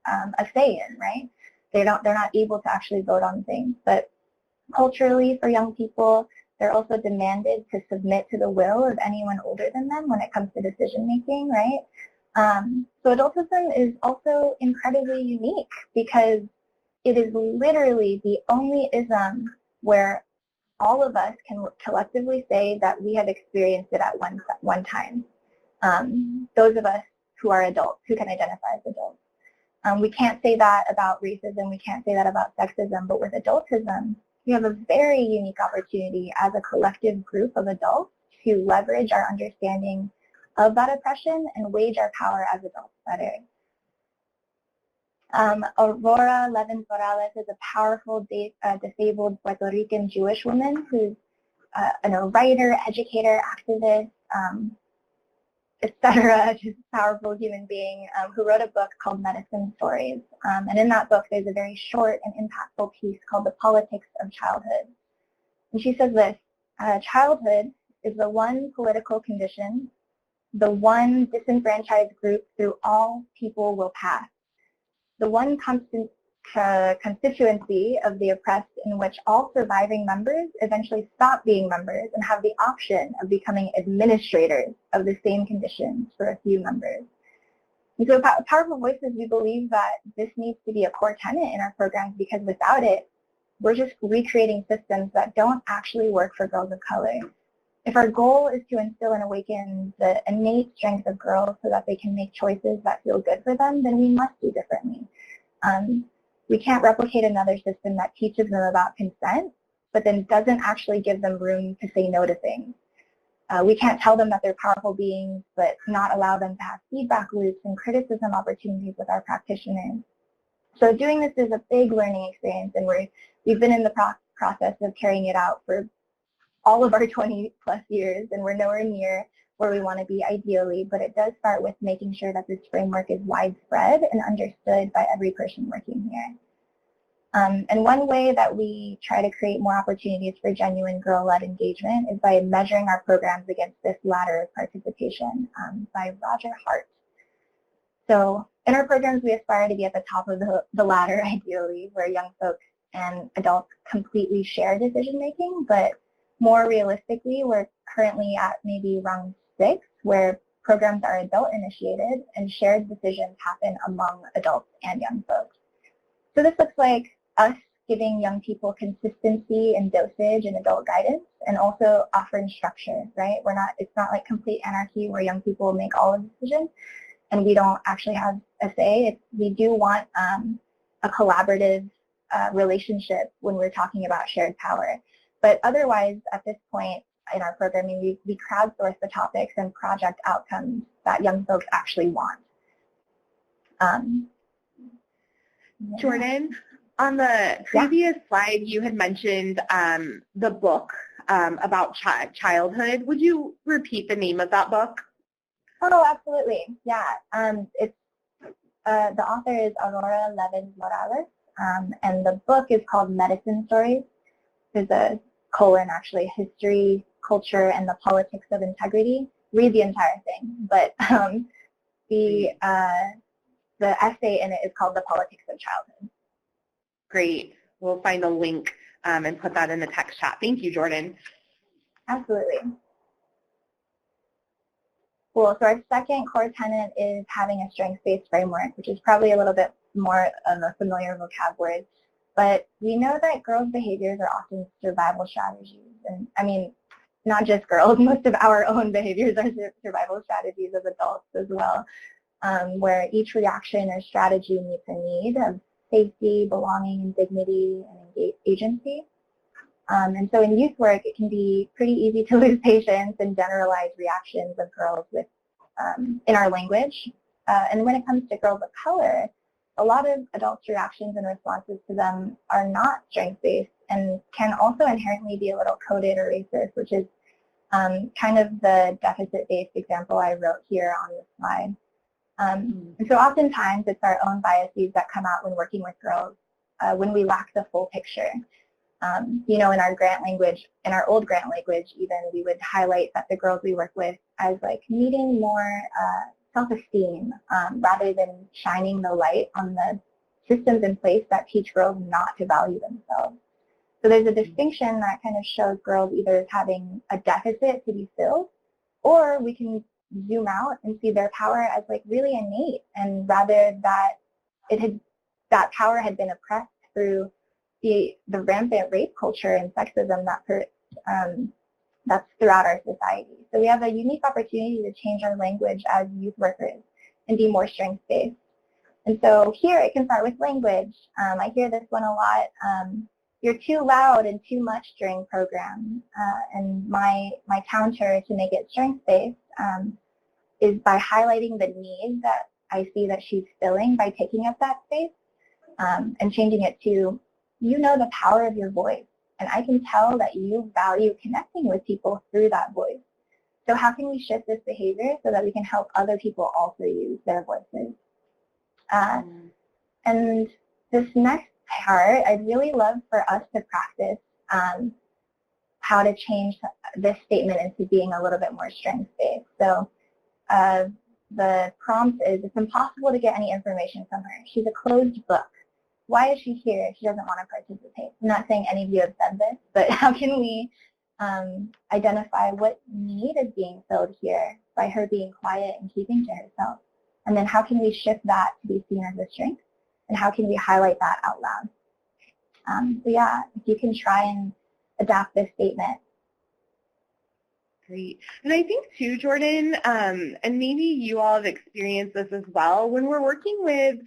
have a say in, right? They're not able to actually vote on things. But culturally, for young people, they're also demanded to submit to the will of anyone older than them when it comes to decision making, right? So adultism is also incredibly unique because it is literally the only ism where all of us can collectively say that we have experienced it at one time. Those of us who are adults, who can identify as adults. We can't say that about racism, we can't say that about sexism, but with adultism, we have a very unique opportunity as a collective group of adults to leverage our understanding of that oppression and wage our power as adults better. Aurora Levin Morales is a powerful disabled Puerto Rican Jewish woman who's a writer, educator, activist, etc., just a powerful human being who wrote a book called Medicine Stories. And in that book, there's a very short and impactful piece called The Politics of Childhood. And she says this, childhood is the one political condition, the one disenfranchised group through all people will pass, the one constituency of the oppressed in which all surviving members eventually stop being members and have the option of becoming administrators of the same conditions for a few members. And so Powerful Voices, we believe that this needs to be a core tenet in our programs because without it, we're just recreating systems that don't actually work for girls of color. If our goal is to instill and awaken the innate strength of girls so that they can make choices that feel good for them, then we must do differently. We can't replicate another system that teaches them about consent, but then doesn't actually give them room to say no to things. We can't tell them that they're powerful beings, but not allow them to have feedback loops and criticism opportunities with our practitioners. So doing this is a big learning experience, and we've been in the process of carrying it out for all of our 20 plus years, and we're nowhere near where we want to be ideally, but it does start with making sure that this framework is widespread and understood by every person working here. And one way that we try to create more opportunities for genuine girl-led engagement is by measuring our programs against this ladder of participation by Roger Hart. So in our programs, we aspire to be at the top of the ladder, ideally, where young folks and adults completely share decision-making, but more realistically, we're currently at maybe rung 6, where programs are adult-initiated and shared decisions happen among adults and young folks. So this looks like us giving young people consistency and dosage and adult guidance, and also offering structure, right? It's not like complete anarchy where young people make all of the decisions and we don't actually have a say. We do want a collaborative relationship when we're talking about shared power. But otherwise, at this point in our programming, we crowdsource the topics and project outcomes that young folks actually want. Yeah. Jordan, on the previous slide, you had mentioned the book about childhood. Would you repeat the name of that book? Oh, absolutely. Yeah. It's the author is Aurora Levin Morales, and the book is called Medicine Stories. There's a colon, actually, history, culture, and the politics of integrity. Read the entire thing, but the essay in it is called The Politics of Childhood. Great. we'll find a link and put that in the text chat. Thank you, Jordan. Absolutely. Cool. So our second core tenet is having a strengths-based framework, which is probably a little bit more of a familiar vocab word. But we know that girls' behaviors are often survival strategies. And I mean, not just girls, most of our own behaviors are survival strategies as adults as well, where each reaction or strategy meets a need of safety, belonging, dignity, and agency. And so in youth work, it can be pretty easy to lose patience and generalize reactions of girls with, in our language. And when it comes to girls of color, a lot of adults' reactions and responses to them are not strength-based and can also inherently be a little coded or racist, which is kind of the deficit-based example I wrote here on this slide. And so oftentimes it's our own biases that come out when working with girls when we lack the full picture. You know, in our grant language, in our old grant language even, we would highlight that the girls we work with as like needing more self-esteem rather than shining the light on the systems in place that teach girls not to value themselves. So there's a distinction that kind of shows girls either as having a deficit to be filled, or we can zoom out and see their power as like really innate, and rather that that power had been oppressed through the rampant rape culture and sexism that's throughout our society. So we have a unique opportunity to change our language as youth workers and be more strengths-based. And so here it can start with language. I hear this one a lot. You're too loud and too much during program. And my counter to make it strengths-based is by highlighting the need that I see that she's filling by taking up that space and changing it to, you know the power of your voice, and I can tell that you value connecting with people through that voice. So how can we shift this behavior so that we can help other people also use their voices? And this next part, I'd really love for us to practice how to change this statement into being a little bit more strengths-based. So the prompt is, it's impossible to get any information from her. She's a closed book. Why is she here if she doesn't want to participate? I'm not saying any of you have said this, but how can we identify what need is being filled here by her being quiet and keeping to herself? And then how can we shift that to be seen as a strength? And how can we highlight that out loud? So yeah, if you can try and adapt this statement. Great. And I think too, Jordan, and maybe you all have experienced this as well, when we're working with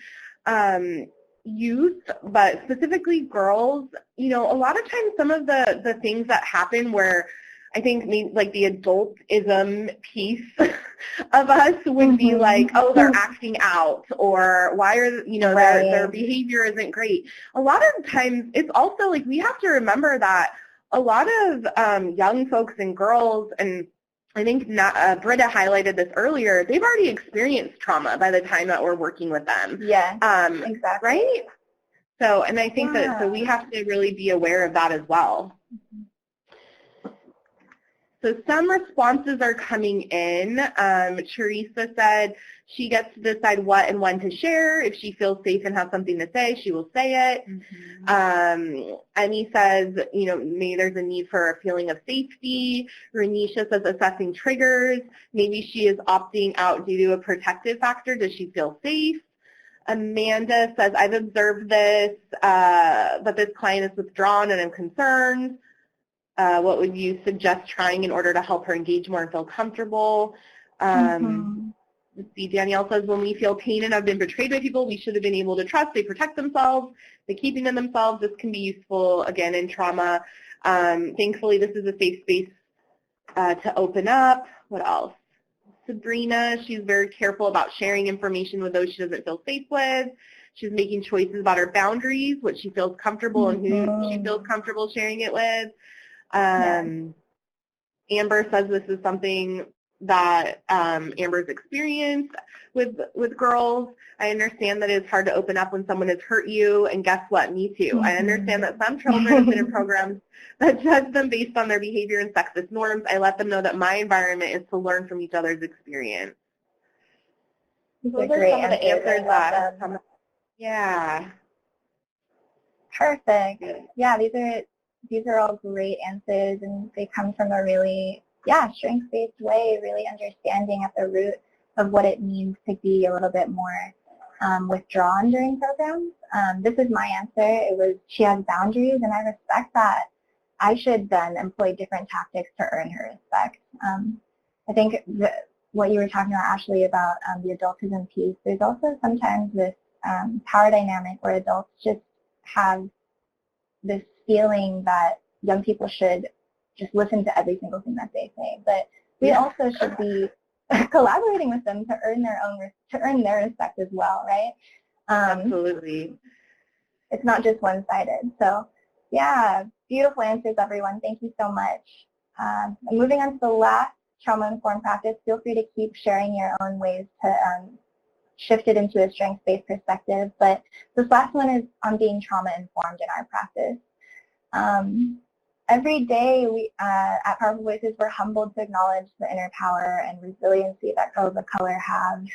youth, but specifically girls, you know, a lot of times some of the things that happen where I think maybe like the adultism piece of us would be like, oh, they're acting out, or why are, you know, their behavior isn't great. A lot of times it's also like we have to remember that a lot of young folks and girls, and I think Britta highlighted this earlier, they've already experienced trauma by the time that we're working with them. Yeah, exactly. Right? So, and I think that so we have to really be aware of that as well. So some responses are coming in. Teresa said she gets to decide what and when to share. If she feels safe and has something to say, she will say it. Emmy says, you know, maybe there's a need for a feeling of safety. Renisha says assessing triggers. Maybe she is opting out due to a protective factor. Does she feel safe? Amanda says, I've observed this, but this client is withdrawn and I'm concerned. What would you suggest trying in order to help her engage more and feel comfortable? Let's see, Danielle says, when we feel pain and have been betrayed by people we should have been able to trust, they protect themselves, they keeping to themselves. This can be useful, again, in trauma. Thankfully, this is a safe space to open up. What else? Sabrina, she's very careful about sharing information with those she doesn't feel safe with. She's making choices about her boundaries, what she feels comfortable and who she feels comfortable sharing it with. Amber says this is something that Amber's experienced with girls. I understand that it's hard to open up when someone has hurt you, and guess what? Me too. I understand that some children have been in programs that judge them based on their behavior and sexist norms. I let them know that my environment is to learn from each other's experience. Those are some of the answers that yeah. Perfect. Yeah, these are all great answers, and they come from a really, strengths-based way, really understanding at the root of what it means to be a little bit more withdrawn during programs. This is my answer. It was, she has boundaries, and I respect that. I should then employ different tactics to earn her respect. I think what you were talking about, Ashley, about the adultism piece, there's also sometimes this power dynamic where adults just have this feeling that young people should just listen to every single thing that they say, but we also should be collaborating with them to earn their respect as well, right? Absolutely. It's not just one-sided. So, yeah, beautiful answers, everyone. Thank you so much. Moving on to the last trauma-informed practice, feel free to keep sharing your own ways to shift it into a strengths-based perspective. But this last one is on being trauma-informed in our practice. Every day at Powerful Voices, we're humbled to acknowledge the inner power and resiliency that girls of color have.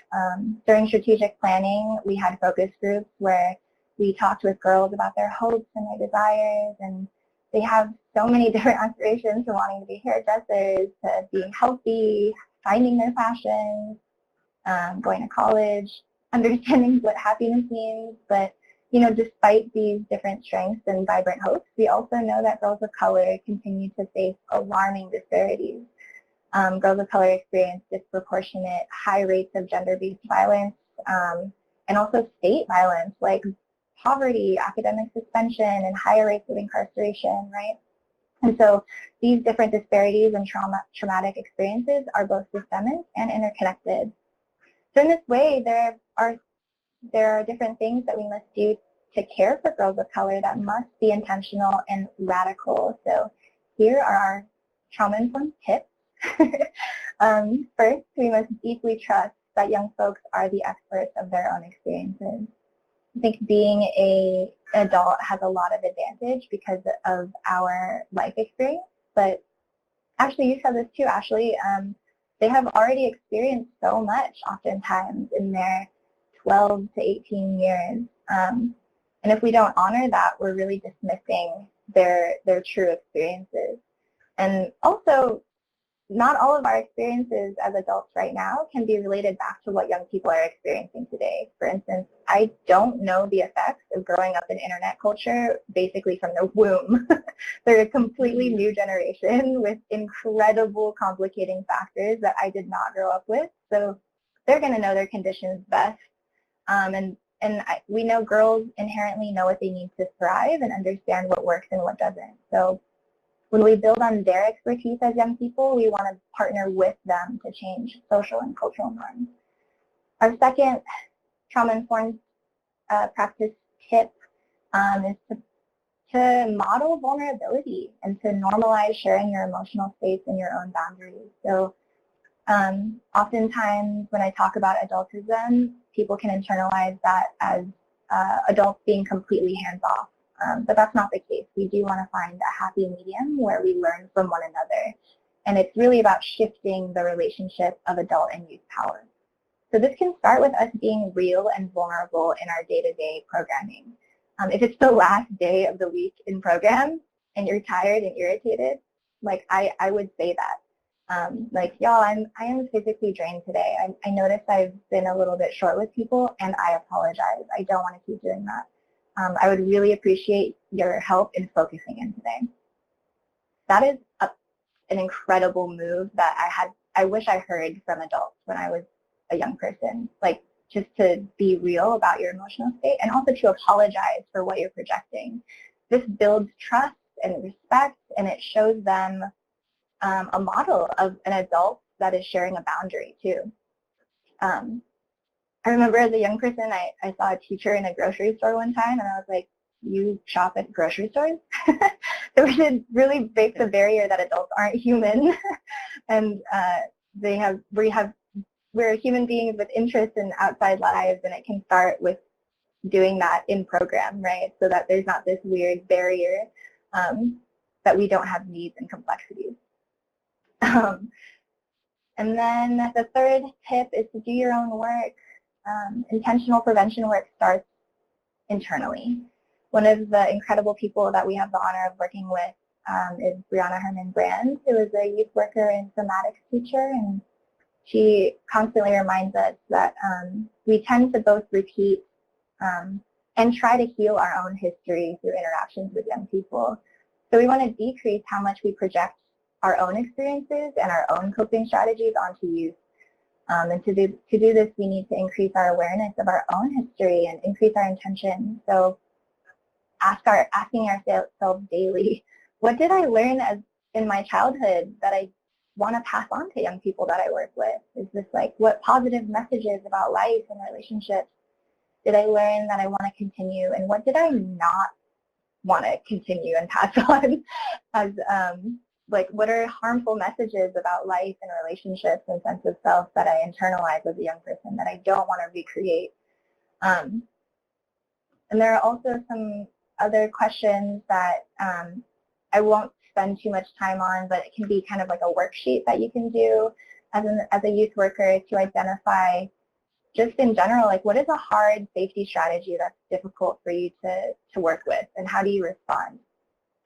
During strategic planning, we had focus groups where we talked with girls about their hopes and their desires, and they have so many different aspirations, from wanting to be hairdressers to being healthy, finding their passions, going to college, understanding what happiness means. But you know, despite these different strengths and vibrant hopes, we also know that girls of color continue to face alarming disparities. Girls of color experience disproportionate high rates of gender-based violence, and also state violence like poverty, academic suspension, and higher rates of incarceration, right? And so these different disparities and traumatic experiences are both systemic and interconnected. So in this way, there are different things that we must do to care for girls of color that must be intentional and radical. So here are our trauma-informed tips. First, we must deeply trust that young folks are the experts of their own experiences. I think being an adult has a lot of advantage because of our life experience, but actually you said this too, Ashley, they have already experienced so much oftentimes in their 12 to 18 years. And if we don't honor that, we're really dismissing their true experiences. And also, not all of our experiences as adults right now can be related back to what young people are experiencing today. For instance, I don't know the effects of growing up in internet culture basically from the womb. They're a completely new generation with incredible complicating factors that I did not grow up with. So they're going to know their conditions best. We know girls inherently know what they need to thrive and understand what works and what doesn't. So when we build on their expertise as young people, we want to partner with them to change social and cultural norms. Our second trauma-informed practice tip is to model vulnerability and to normalize sharing your emotional states and your own boundaries. So oftentimes when I talk about adultism, people can internalize that as adults being completely hands-off. But that's not the case. We do want to find a happy medium where we learn from one another. And it's really about shifting the relationship of adult and youth power. So this can start with us being real and vulnerable in our day-to-day programming. If it's the last day of the week in program and you're tired and irritated, like I would say that. Like, y'all, I am physically drained today. I noticed I've been a little bit short with people, and I apologize. I don't want to keep doing that. I would really appreciate your help in focusing in today. That is an incredible move that I wish I heard from adults when I was a young person, like just to be real about your emotional state and also to apologize for what you're projecting. This builds trust and respect, and it shows them a model of an adult that is sharing a boundary too. I remember as a young person, I saw a teacher in a grocery store one time, and I was like, you shop at grocery stores? So we should really break the barrier that adults aren't human. And we're human beings with interests in outside lives, and it can start with doing that in program, right? So that there's not this weird barrier that we don't have needs and complexities. And then the third tip is to do your own work. Intentional prevention work starts internally. One of the incredible people that we have the honor of working with is Brianna Herman Brands, who is a youth worker and somatics teacher, and she constantly reminds us that we tend to both repeat and try to heal our own history through interactions with young people. So we want to decrease how much we project our own experiences and our own coping strategies onto youth. And to do this, we need to increase our awareness of our own history and increase our intention. So asking ourselves daily, what did I learn in my childhood that I want to pass on to young people that I work with? Is this like, what positive messages about life and relationships did I learn that I want to continue, and what did I not want to continue and pass on as like, what are harmful messages about life and relationships and sense of self that I internalize as a young person that I don't want to recreate? And there are also some other questions that I won't spend too much time on, but it can be kind of like a worksheet that you can do as a youth worker to identify, just in general, like, what is a hard safety strategy that's difficult for you to work with, and how do you respond?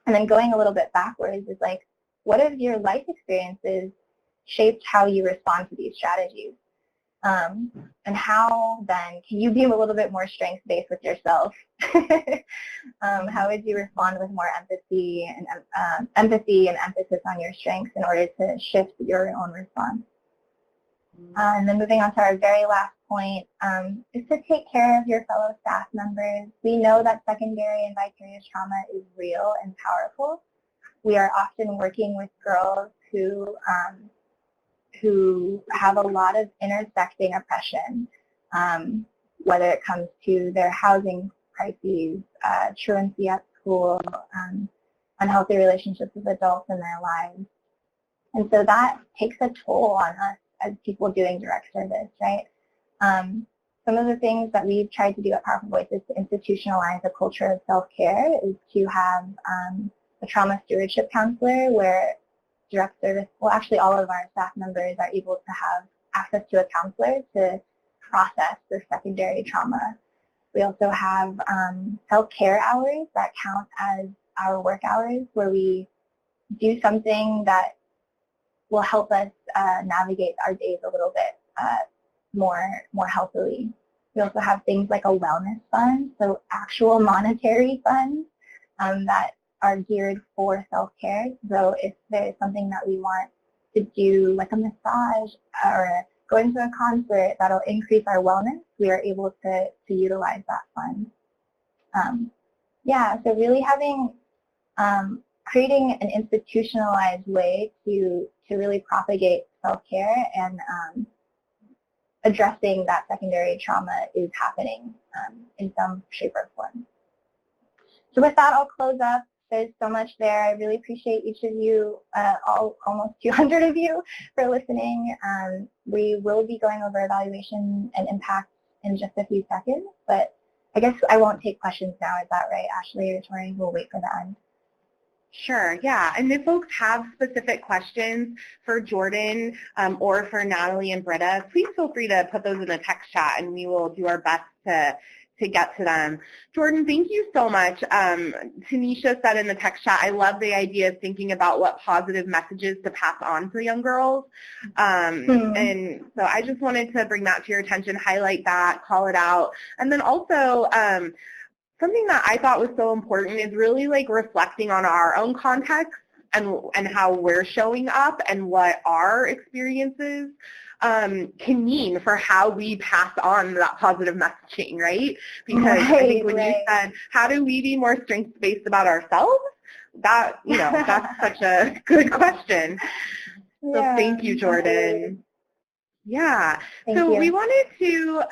And then going a little bit backwards is like, what have your life experiences shaped how you respond to these strategies? And how then can you be a little bit more strength-based with yourself? How would you respond with more empathy and emphasis on your strengths in order to shift your own response? And then moving on to our very last point is to take care of your fellow staff members. We know that secondary and vicarious trauma is real and powerful. We are often working with girls who have a lot of intersecting oppression, whether it comes to their housing crises, truancy at school, unhealthy relationships with adults in their lives. And so that takes a toll on us as people doing direct service, right? Some of the things that we've tried to do at Powerful Voices to institutionalize a culture of self-care is to have a trauma stewardship counselor where direct service, well, actually all of our staff members are able to have access to a counselor to process the secondary trauma. We also have self-care hours that count as our work hours, where we do something that will help us navigate our days a little bit more healthily. We also have things like a wellness fund, so actual monetary funds that are geared for self-care. So if there's something that we want to do, like a massage or going to a concert that'll increase our wellness, we are able to utilize that fund. Yeah, so really having, creating an institutionalized way to really propagate self-care and addressing that secondary trauma is happening in some shape or form. So with that, I'll close up. There's so much there. I really appreciate each of you, almost 200 of you, for listening. We will be going over evaluation and impact in just a few seconds, but I guess I won't take questions now. Is that right, Ashley or Tori? We'll wait for the end. Sure, yeah. And if folks have specific questions for Jordan or for Natalie and Britta, please feel free to put those in the text chat and we will do our best to get to them. Jordan, thank you so much. Tanisha said in the text chat, I love the idea of thinking about what positive messages to pass on to young girls. And so I just wanted to bring that to your attention, highlight that, call it out. And then also, something that I thought was so important is really like reflecting on our own context and how we're showing up and what our experiences can mean for how we pass on that positive messaging, right? Because I think when you said, how do we be more strength-based about ourselves? That, you know, that's such a good question. So thank you, Jordan. Yeah, so we wanted to,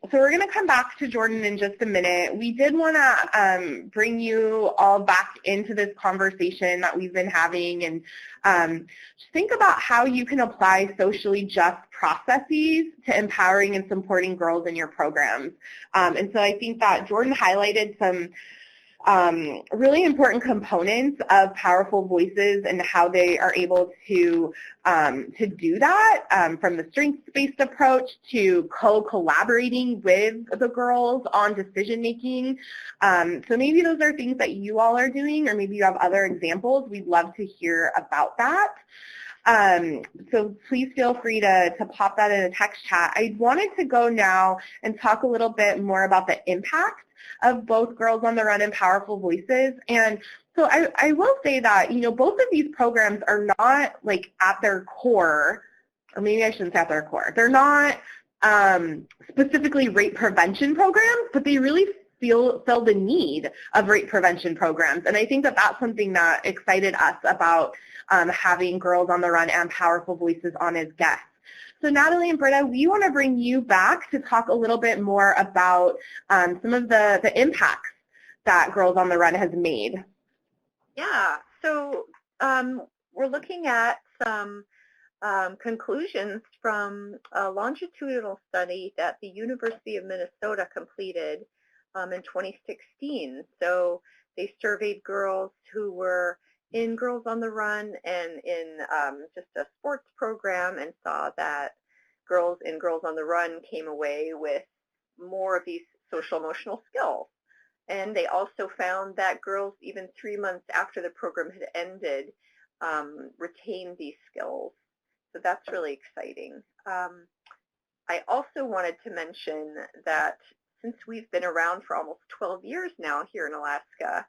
so we're going to come back to Jordan in just a minute. We did want to bring you all back into this conversation that we've been having and just think about how you can apply socially just processes to empowering and supporting girls in your programs. And so I think that Jordan highlighted some really important components of powerful voices and how they are able to do that, from the strengths-based approach to co-collaborating with the girls on decision-making. So maybe those are things that you all are doing, or maybe you have other examples. We'd love to hear about that. So please feel free to pop that in a text chat. I wanted to go now and talk a little bit more about the impact of both Girls on the Run and Powerful Voices. And so I will say that, you know, both of these programs are not like at their core, or maybe I shouldn't say at their core, they're not specifically rape prevention programs, but they really fill the need of rape prevention programs. And I think that that's something that excited us about having Girls on the Run and Powerful Voices on as guests. So Natalie and Britta, we want to bring you back to talk a little bit more about some of the impacts that Girls on the Run has made. Yeah, so we're looking at some conclusions from a longitudinal study that the University of Minnesota completed in 2016. So they surveyed girls who were in Girls on the Run and in just a sports program, and saw that girls in Girls on the Run came away with more of these social emotional skills. And they also found that girls, even 3 months after the program had ended, retained these skills. So that's really exciting. I also wanted to mention that since we've been around for almost 12 years now here in Alaska,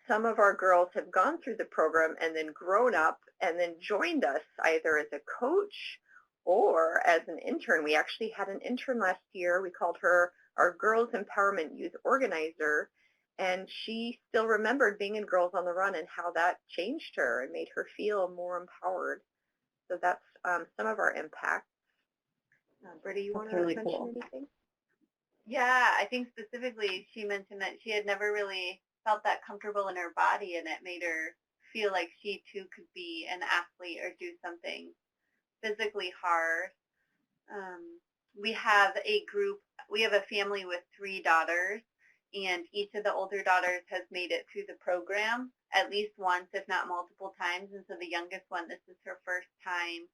some of our girls have gone through the program and then grown up and then joined us either as a coach or as an intern. We actually had an intern last year. We called her our Girls Empowerment Youth Organizer, and she still remembered being in Girls on the Run and how that changed her and made her feel more empowered. So that's some of our impacts. Britta, you want to mention anything? Yeah, I think specifically she mentioned that she had never really felt that comfortable in her body, and it made her feel like she too could be an athlete or do something physically hard. We have a family with 3 daughters, and each of the older daughters has made it through the program at least once, if not multiple times. And so the youngest one, this is her first time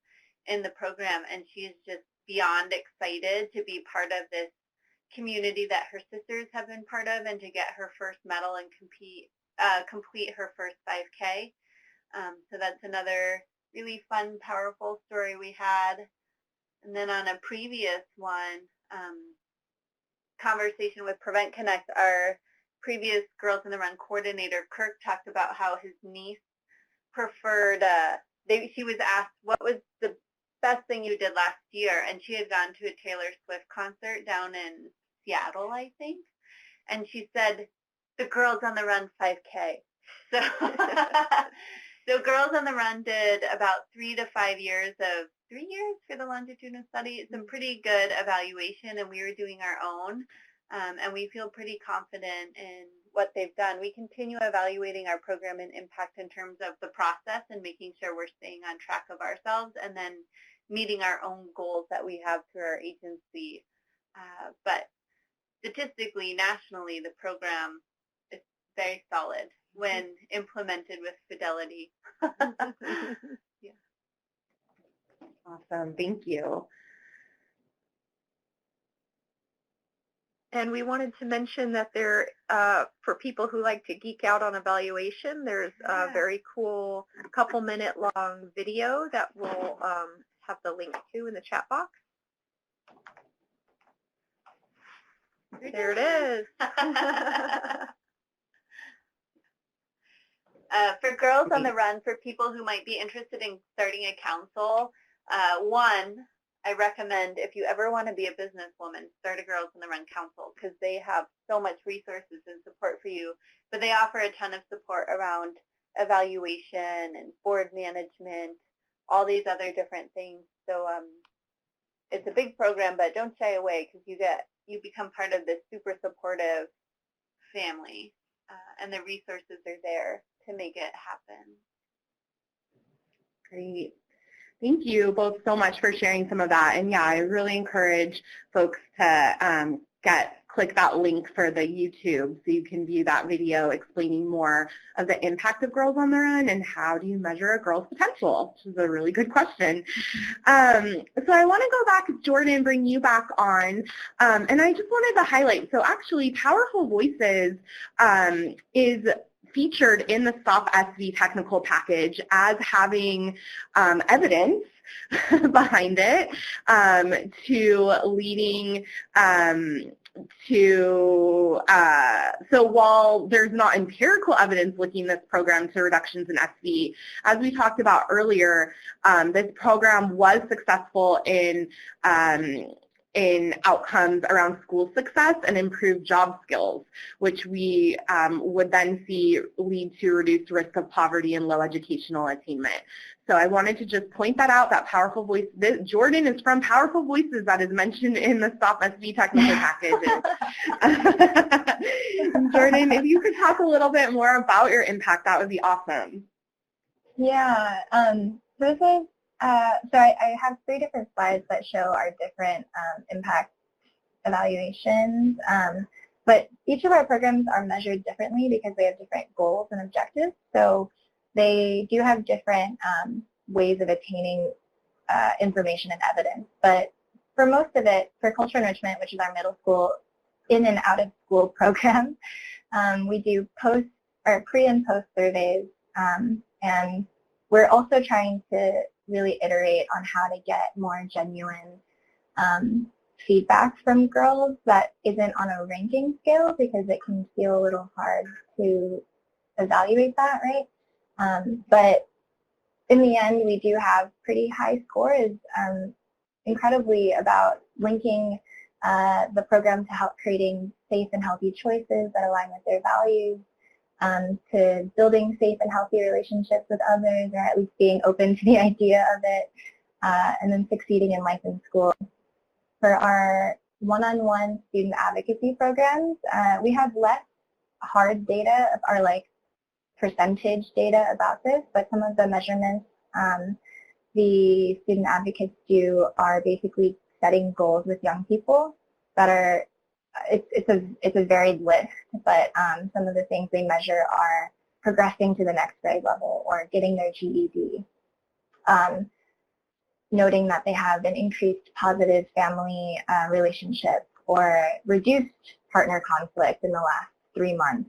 in the program, and she's just beyond excited to be part of this community that her sisters have been part of, and to get her first medal and complete her first 5K. So that's another really fun, powerful story we had. And then on a previous one, conversation with PreventConnect, our previous Girls on the Run coordinator, Kirk, talked about how his niece preferred, she was asked, what was the best thing you did last year? And she had gone to a Taylor Swift concert down in Seattle, I think. And she said, the Girls on the Run 5K. So, so Girls on the Run did about 3 to 5 years of 3 years for the longitudinal study. Some pretty good evaluation, and we were doing our own. And we feel pretty confident in what they've done. We continue evaluating our program and impact in terms of the process and making sure we're staying on track of ourselves, and then meeting our own goals that we have through our agency. But statistically, nationally, the program is very solid when implemented with fidelity. Yeah. Awesome. Thank you. And we wanted to mention that there, for people who like to geek out on evaluation, there's a very cool couple-minute long video that we'll have the link to in the chat box. There it is. For Girls on the Run, for people who might be interested in starting a council, one, I recommend, if you ever want to be a businesswoman, start a Girls on the Run council, because they have so much resources and support for you. But they offer a ton of support around evaluation and board management, all these other different things. So it's a big program, but don't shy away, because you become part of this super supportive family, and the resources are there to make it happen. Great. Thank you both so much for sharing some of that. And yeah, I really encourage folks to get click that link for the YouTube so you can view that video explaining more of the impact of Girls on the Run and how do you measure a girl's potential, which is a really good question. So I want to go back, Jordan, bring you back on, and I just wanted to highlight, so actually Powerful Voices is featured in the Stop SV technical package as having evidence behind it to leading so while there's not empirical evidence linking this program to reductions in SV, as we talked about earlier, this program was successful in outcomes around school success and improved job skills, which we would then see lead to reduced risk of poverty and low educational attainment. So I wanted to just point that out, that Powerful Voice, Jordan is from Powerful Voices that is mentioned in the Stop SV technical package. Jordan, if you could talk a little bit more about your impact, that would be awesome. Yeah, this is, so I have 3 different slides that show our different impact evaluations, but each of our programs are measured differently because they have different goals and objectives. So they do have different ways of attaining information and evidence. But for most of it, for cultural enrichment, which is our middle school in and out of school program, we do pre and post surveys, and we're also trying to really iterate on how to get more genuine feedback from girls that isn't on a ranking scale, because it can feel a little hard to evaluate that, right? But in the end, we do have pretty high scores, incredibly about linking the program to help creating safe and healthy choices that align with their values, to building safe and healthy relationships with others, or at least being open to the idea of it, and then succeeding in life in school. For our one-on-one student advocacy programs, we have less hard data, or like percentage data about this, but some of the measurements the student advocates do are basically setting goals with young people that are, it's a varied list, but some of the things they measure are progressing to the next grade level or getting their GED, noting that they have an increased positive family relationship or reduced partner conflict in the last 3 months.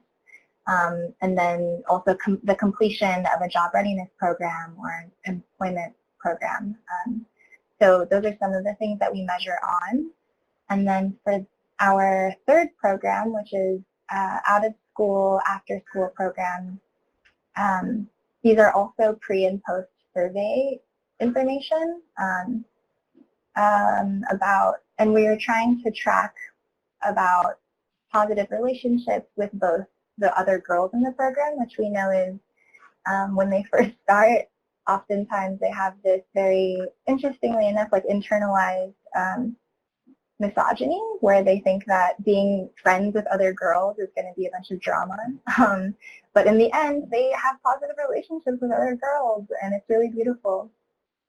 And then also the completion of a job readiness program or employment program. So those are some of the things that we measure on. And then for our 3rd program, which is out of school, after school programs, these are also pre and post survey information about, and we are trying to track about positive relationships with both the other girls in the program, which we know is when they first start, oftentimes they have this very, interestingly enough, like internalized misogyny, where they think that being friends with other girls is going to be a bunch of drama. But in the end, they have positive relationships with other girls, and it's really beautiful.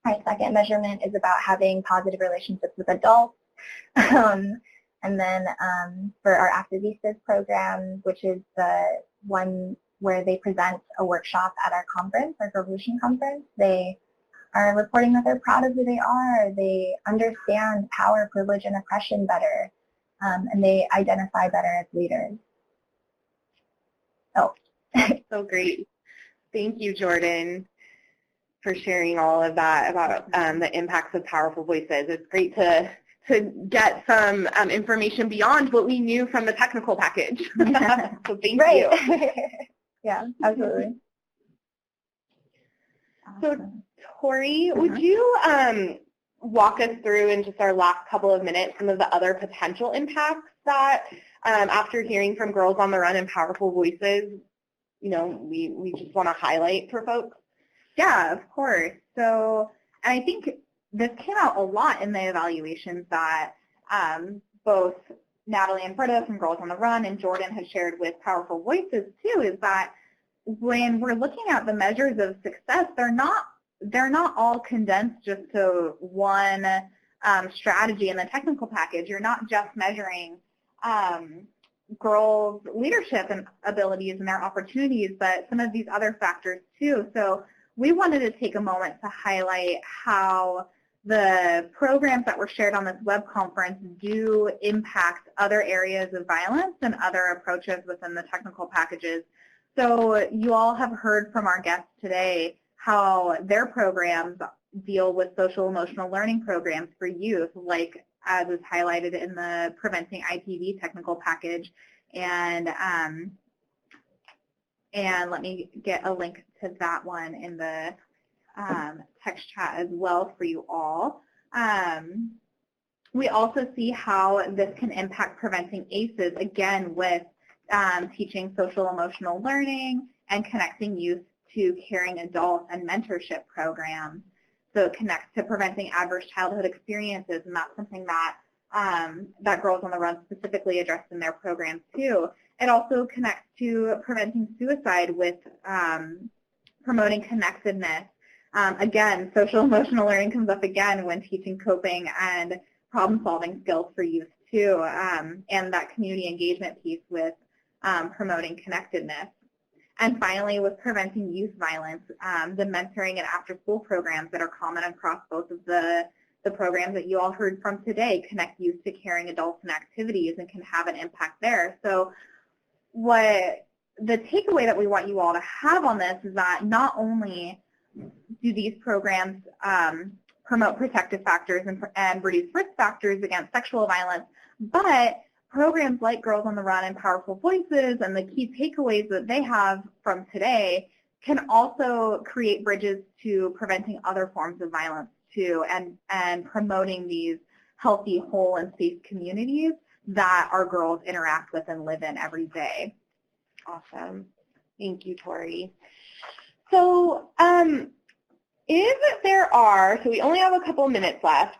Our 2nd measurement is about having positive relationships with adults. And then for our Activistas program, which is the one where they present a workshop at our conference, our Revolution conference, they are reporting that they're proud of who they are, they understand power, privilege, and oppression better, and they identify better as leaders. Oh. So great. Thank you, Jordan, for sharing all of that about the impacts of Powerful Voices. It's great to get some information beyond what we knew from the technical package. So thank you. Yeah, absolutely. So Tori, would you walk us through in just our last couple of minutes some of the other potential impacts that after hearing from Girls on the Run and Powerful Voices, you know, we just want to highlight for folks? Yeah, of course. So I think this came out a lot in the evaluations that both Natalie and Britta from Girls on the Run and Jordan had shared with Powerful Voices too, is that when we're looking at the measures of success, they're not all condensed just to one strategy in the technical package. You're not just measuring girls' leadership and abilities and their opportunities, but some of these other factors too. So we wanted to take a moment to highlight how the programs that were shared on this web conference do impact other areas of violence and other approaches within the technical packages. So you all have heard from our guests today how their programs deal with social emotional learning programs for youth, like as is highlighted in the Preventing IPV technical package. And let me get a link to that one in the text chat as well for you all. We also see how this can impact preventing ACEs, again, with teaching social emotional learning and connecting youth to caring adults and mentorship programs. So it connects to preventing adverse childhood experiences, and that's something that that Girls on the Run specifically addressed in their programs too. It also connects to preventing suicide with promoting connectedness. Again, social emotional learning comes up again when teaching coping and problem-solving skills for youth too, and that community engagement piece with promoting connectedness. And finally, with preventing youth violence, the mentoring and after-school programs that are common across both of the programs that you all heard from today connect youth to caring adults and activities and can have an impact there. So what the takeaway that we want you all to have on this is that not only do these programs promote protective factors and reduce risk factors against sexual violence, but programs like Girls on the Run and Powerful Voices and the key takeaways that they have from today can also create bridges to preventing other forms of violence too, and promoting these healthy, whole, and safe communities that our girls interact with and live in every day. Awesome. Thank you, Tori. So if there are, so we only have a couple minutes left,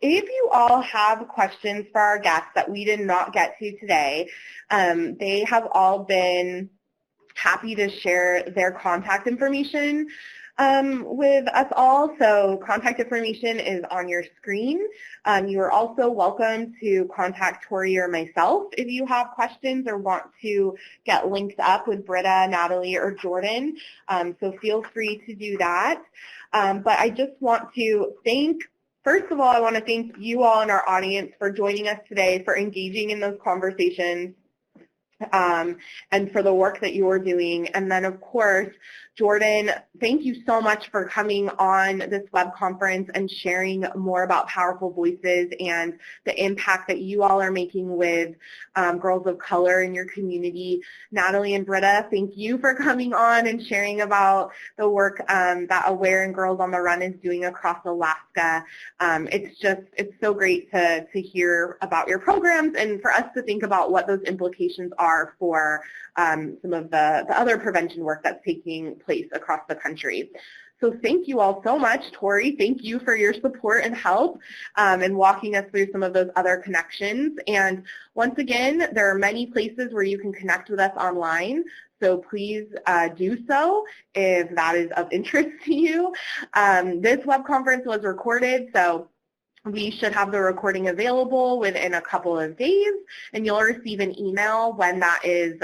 if you all have questions for our guests that we did not get to today, they have all been happy to share their contact information with us all. So contact information is on your screen. You are also welcome to contact Tori or myself if you have questions or want to get linked up with Britta, Natalie, or Jordan. So feel free to do that. But I just want to first of all, I want to thank you all in our audience for joining us today, for engaging in those conversations, and for the work that you are doing. And then, of course, Jordan, thank you so much for coming on this web conference and sharing more about Powerful Voices and the impact that you all are making with girls of color in your community. Natalie and Britta, thank you for coming on and sharing about the work that Aware and Girls on the Run is doing across Alaska. It's so great to hear about your programs and for us to think about what those implications are for some of the other prevention work that's taking place across the country. So thank you all so much. Tori, thank you for your support and help in walking us through some of those other connections. And once again, there are many places where you can connect with us online. So please do so if that is of interest to you. This web conference was recorded, so we should have the recording available within a couple of days, and you'll receive an email when that is,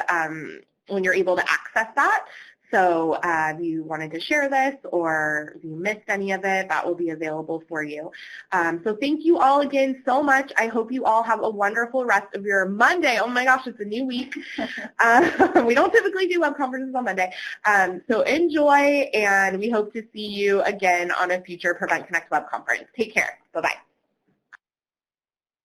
when you're able to access that. So if you wanted to share this or if you missed any of it, that will be available for you. So thank you all again so much. I hope you all have a wonderful rest of your Monday. Oh my gosh, it's a new week. We don't typically do web conferences on Monday. So enjoy, and we hope to see you again on a future PreventConnect web conference. Take care. Bye-bye.